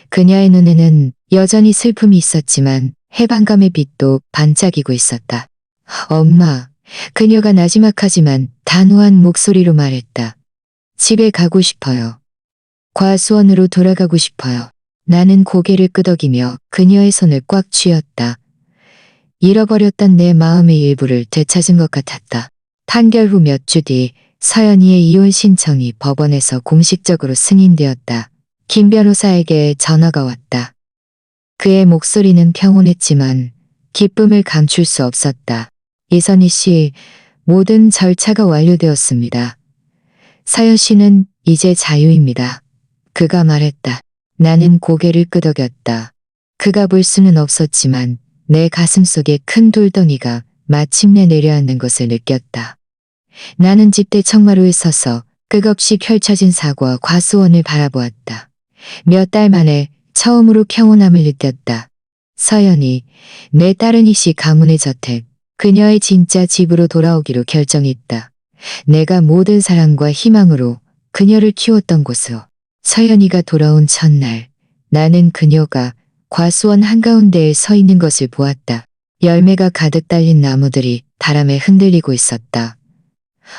그녀의 눈에는 여전히 슬픔이 있었지만 해방감의 빛도 반짝이고 있었다. 엄마, 그녀가 나지막하지만 단호한 목소리로 말했다. 집에 가고 싶어요. 과수원으로 돌아가고 싶어요. 나는 고개를 끄덕이며 그녀의 손을 꽉 쥐었다. 잃어버렸던 내 마음의 일부를 되찾은 것 같았다. 판결 후 몇 주 뒤 서연이의 이혼 신청이 법원에서 공식적으로 승인되었다. 김 변호사에게 전화가 왔다. 그의 목소리는 평온했지만 기쁨을 감출 수 없었다. 이선희 씨, 모든 절차가 완료되었습니다. 서연 씨는 이제 자유입니다. 그가 말했다. 나는 고개를 끄덕였다. 그가 볼 수는 없었지만 내 가슴 속에 큰 돌덩이가 마침내 내려앉는 것을 느꼈다. 나는 집대 청마루에 서서 끝없이 펼쳐진 사고와 과수원을 바라보았다. 몇 달 만에 처음으로 평온함을 느꼈다. 서연이, 내 딸은 이씨 가문의 저택, 그녀의 진짜 집으로 돌아오기로 결정했다. 내가 모든 사랑과 희망으로 그녀를 키웠던 곳으로. 서연이가 돌아온 첫날, 나는 그녀가 과수원 한가운데에 서 있는 것을 보았다. 열매가 가득 달린 나무들이 바람에 흔들리고 있었다.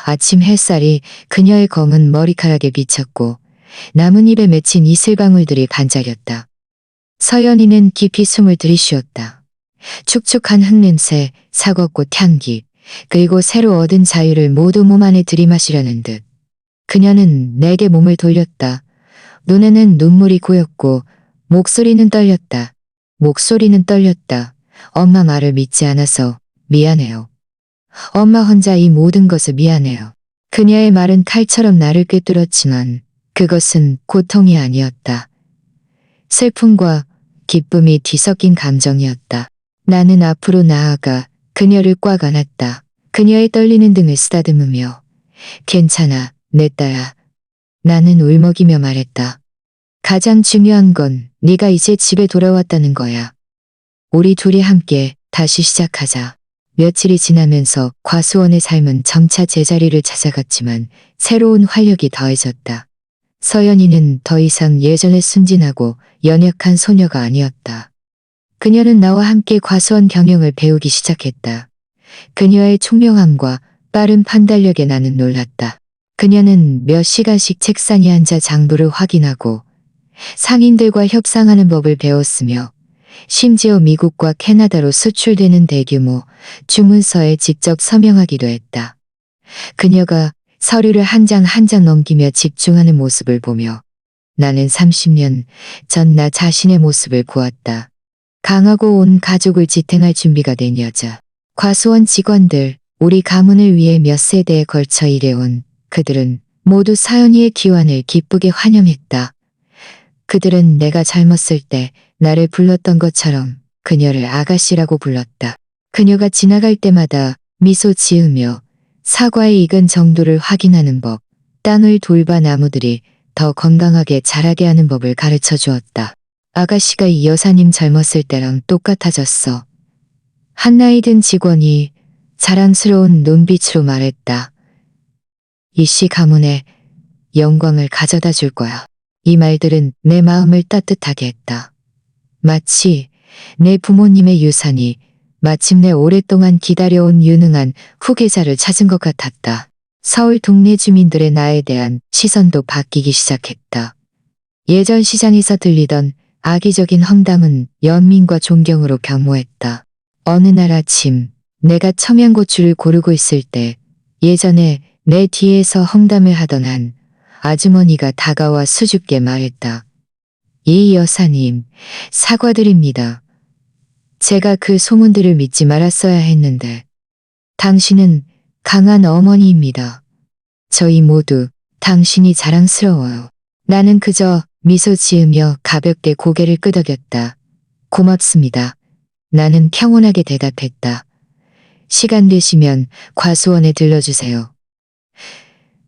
아침 햇살이 그녀의 검은 머리카락에 비쳤고 나뭇잎에 맺힌 이슬방울들이 반짝였다. 서연이는 깊이 숨을 들이쉬었다. 축축한 흙냄새, 사과꽃 향기, 그리고 새로 얻은 자유를 모두 몸 안에 들이마시려는 듯. 그녀는 내게 몸을 돌렸다. 눈에는 눈물이 고였고 목소리는 떨렸다. 목소리는 떨렸다. 엄마 말을 믿지 않아서 미안해요. 엄마 혼자 이 모든 것을 미안해요. 그녀의 말은 칼처럼 나를 꿰뚫었지만 그것은 고통이 아니었다. 슬픔과 기쁨이 뒤섞인 감정이었다. 나는 앞으로 나아가 그녀를 꽉 안았다. 그녀의 떨리는 등을 쓰다듬으며 괜찮아, 내 딸아. 나는 울먹이며 말했다. 가장 중요한 건 네가 이제 집에 돌아왔다는 거야. 우리 둘이 함께 다시 시작하자. 며칠이 지나면서 과수원의 삶은 점차 제자리를 찾아갔지만 새로운 활력이 더해졌다. 서연이는 더 이상 예전에 순진하고 연약한 소녀가 아니었다. 그녀는 나와 함께 과수원 경영을 배우기 시작했다. 그녀의 총명함과 빠른 판단력에 나는 놀랐다. 그녀는 몇 시간씩 책상에 앉아 장부를 확인하고 상인들과 협상하는 법을 배웠으며 심지어 미국과 캐나다로 수출되는 대규모 주문서에 직접 서명하기도 했다. 그녀가 서류를 한 장 한 장 넘기며 집중하는 모습을 보며 나는 30년 전 나 자신의 모습을 보았다. 강하고 온 가족을 지탱할 준비가 된 여자. 과수원 직원들, 우리 가문을 위해 몇 세대에 걸쳐 일해온 그들은 모두 서연이의 귀환을 기쁘게 환영했다. 그들은 내가 젊었을 때 나를 불렀던 것처럼 그녀를 아가씨라고 불렀다. 그녀가 지나갈 때마다 미소 지으며 사과에 익은 정도를 확인하는 법, 땅을 돌봐 나무들이 더 건강하게 자라게 하는 법을 가르쳐 주었다. 아가씨가 이 여사님 젊었을 때랑 똑같아졌어. 한나이 든 직원이 자랑스러운 눈빛으로 말했다. 이씨 가문에 영광을 가져다 줄 거야. 이 말들은 내 마음을 따뜻하게 했다. 마치 내 부모님의 유산이 마침내 오랫동안 기다려온 유능한 후계자를 찾은 것 같았다. 서울 동네 주민들의 나에 대한 시선도 바뀌기 시작했다. 예전 시장에서 들리던 악의적인 험담은 연민과 존경으로 변모했다. 어느 날 아침 내가 청양고추를 고르고 있을 때 예전에 내 뒤에서 험담을 하던 한 아주머니가 다가와 수줍게 말했다. 이 여사님, 사과드립니다. 제가 그 소문들을 믿지 말았어야 했는데 당신은 강한 어머니입니다. 저희 모두 당신이 자랑스러워요. 나는 그저 미소 지으며 가볍게 고개를 끄덕였다. 고맙습니다. 나는 평온하게 대답했다. 시간 되시면 과수원에 들러주세요.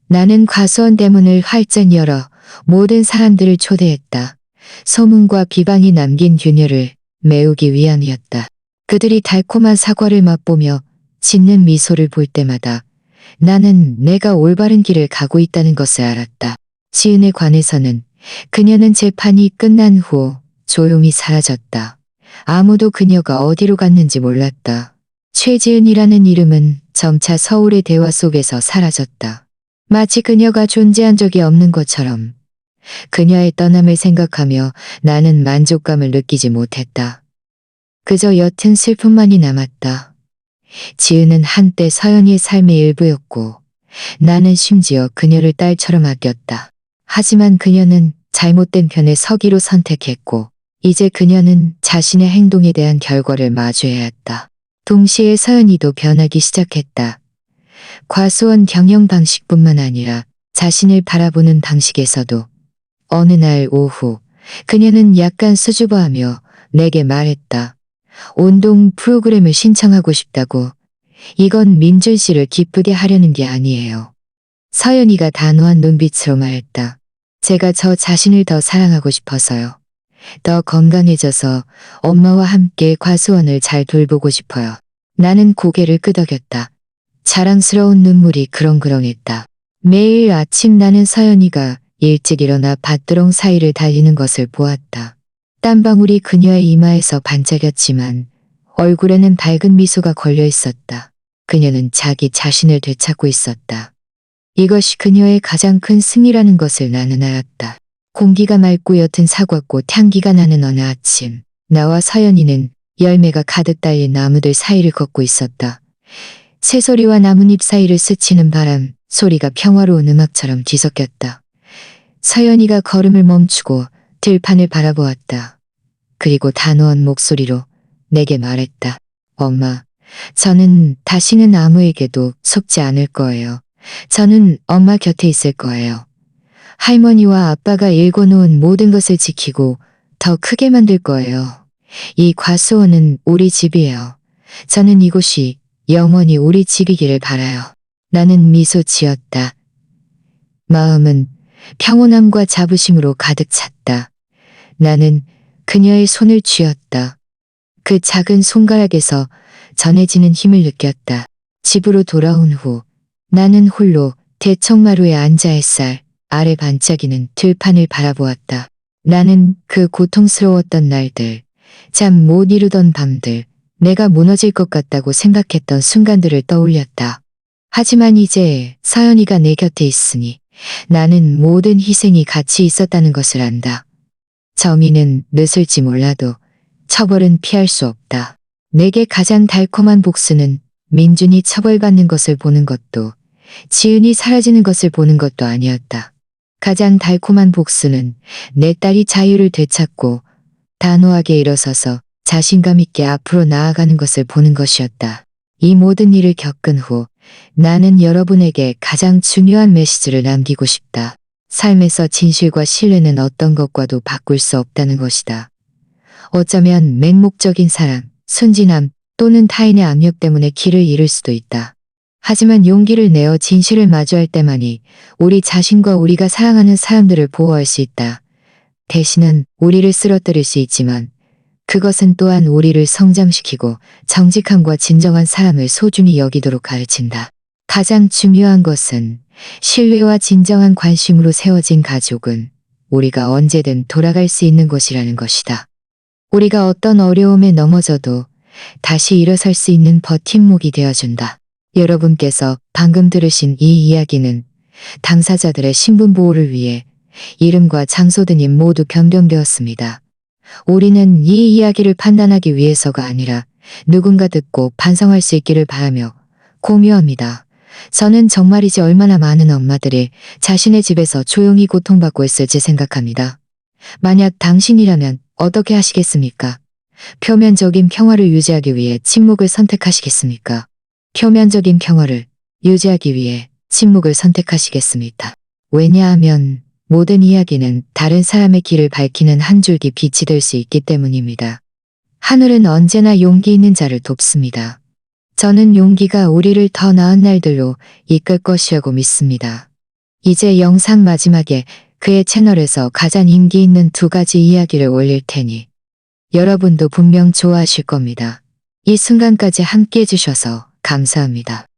나는 과수원 대문을 활짝 열어 모든 사람들을 초대했다. 소문과 비방이 남긴 균열을 메우기 위함이었다. 그들이 달콤한 사과를 맛보며 짓는 미소를 볼 때마다 나는 내가 올바른 길을 가고 있다는 것을 알았다. 지은에 관해서는 그녀는 재판이 끝난 후 조용히 사라졌다. 아무도 그녀가 어디로 갔는지 몰랐다. 최지은이라는 이름은 점차 서울의 대화 속에서 사라졌다. 마치 그녀가 존재한 적이 없는 것처럼 그녀의 떠남을 생각하며 나는 만족감을 느끼지 못했다. 그저 옅은 슬픔만이 남았다. 지은은 한때 서연이의 삶의 일부였고 나는 심지어 그녀를 딸처럼 아꼈다. 하지만 그녀는 잘못된 편에 서기로 선택했고 이제 그녀는 자신의 행동에 대한 결과를 마주해야 했다. 동시에 서연이도 변하기 시작했다. 과수원 경영 방식뿐만 아니라 자신을 바라보는 방식에서도 어느 날 오후 그녀는 약간 수줍어하며 내게 말했다. 운동 프로그램을 신청하고 싶다고. 이건 민준 씨를 기쁘게 하려는 게 아니에요. 서연이가 단호한 눈빛으로 말했다. 제가 저 자신을 더 사랑하고 싶어서요. 더 건강해져서 엄마와 함께 과수원을 잘 돌보고 싶어요. 나는 고개를 끄덕였다. 자랑스러운 눈물이 그렁그렁했다. 매일 아침 나는 서연이가 일찍 일어나 밭두렁 사이를 달리는 것을 보았다. 땀방울이 그녀의 이마에서 반짝였지만 얼굴에는 밝은 미소가 걸려 있었다. 그녀는 자기 자신을 되찾고 있었다. 이것이 그녀의 가장 큰 승리라는 것을 나는 알았다. 공기가 맑고 옅은 사과꽃 향기가 나는 어느 아침, 나와 서연이는 열매가 가득 달린 나무들 사이를 걷고 있었다. 새소리와 나뭇잎 사이를 스치는 바람, 소리가 평화로운 음악처럼 뒤섞였다. 서연이가 걸음을 멈추고 들판을 바라보았다. 그리고 단호한 목소리로 내게 말했다. 엄마, 저는 다시는 아무에게도 속지 않을 거예요. 저는 엄마 곁에 있을 거예요. 할머니와 아빠가 일궈놓은 모든 것을 지키고 더 크게 만들 거예요. 이 과수원은 우리 집이에요. 저는 이곳이 영원히 우리 집이기를 바라요. 나는 미소 지었다. 마음은 평온함과 자부심으로 가득 찼다. 나는 그녀의 손을 쥐었다. 그 작은 손가락에서 전해지는 힘을 느꼈다. 집으로 돌아온 후 나는 홀로 대청마루에 앉아 햇살 아래 반짝이는 들판을 바라보았다. 나는 그 고통스러웠던 날들, 잠 못 이루던 밤들, 내가 무너질 것 같다고 생각했던 순간들을 떠올렸다. 하지만 이제 서연이가 내 곁에 있으니 나는 모든 희생이 가치 있었다는 것을 안다. 정의는 늦을지 몰라도 처벌은 피할 수 없다. 내게 가장 달콤한 복수는 민준이 처벌받는 것을 보는 것도 지은이 사라지는 것을 보는 것도 아니었다. 가장 달콤한 복수는 내 딸이 자유를 되찾고 단호하게 일어서서 자신감 있게 앞으로 나아가는 것을 보는 것이었다. 이 모든 일을 겪은 후 나는 여러분에게 가장 중요한 메시지를 남기고 싶다. 삶에서 진실과 신뢰는 어떤 것과도 바꿀 수 없다는 것이다. 어쩌면 맹목적인 사랑, 순진함 또는 타인의 압력 때문에 길을 잃을 수도 있다. 하지만 용기를 내어 진실을 마주할 때만이 우리 자신과 우리가 사랑하는 사람들을 보호할 수 있다. 대신은 우리를 쓰러뜨릴 수 있지만 그것은 또한 우리를 성장시키고 정직함과 진정한 사람을 소중히 여기도록 가르친다. 가장 중요한 것은 신뢰와 진정한 관심으로 세워진 가족은 우리가 언제든 돌아갈 수 있는 곳이라는 것이다. 우리가 어떤 어려움에 넘어져도 다시 일어설 수 있는 버팀목이 되어준다. 여러분께서 방금 들으신 이 이야기는 당사자들의 신분 보호를 위해 이름과 장소 등이 모두 변경되었습니다. 우리는 이 이야기를 판단하기 위해서가 아니라 누군가 듣고 반성할 수 있기를 바라며 공유합니다. 저는 정말이지 얼마나 많은 엄마들이 자신의 집에서 조용히 고통받고 있을지 생각합니다. 만약 당신이라면 어떻게 하시겠습니까? 표면적인 평화를 유지하기 위해 침묵을 선택하시겠습니까? 표면적인 평화를 유지하기 위해 침묵을 선택하시겠습니다. 왜냐하면 모든 이야기는 다른 사람의 길을 밝히는 한 줄기 빛이 될 수 있기 때문입니다. 하늘은 언제나 용기 있는 자를 돕습니다. 저는 용기가 우리를 더 나은 날들로 이끌 것이라고 믿습니다. 이제 영상 마지막에 그의 채널에서 가장 인기 있는 2가지 이야기를 올릴 테니 여러분도 분명 좋아하실 겁니다. 이 순간까지 함께 해주셔서 감사합니다.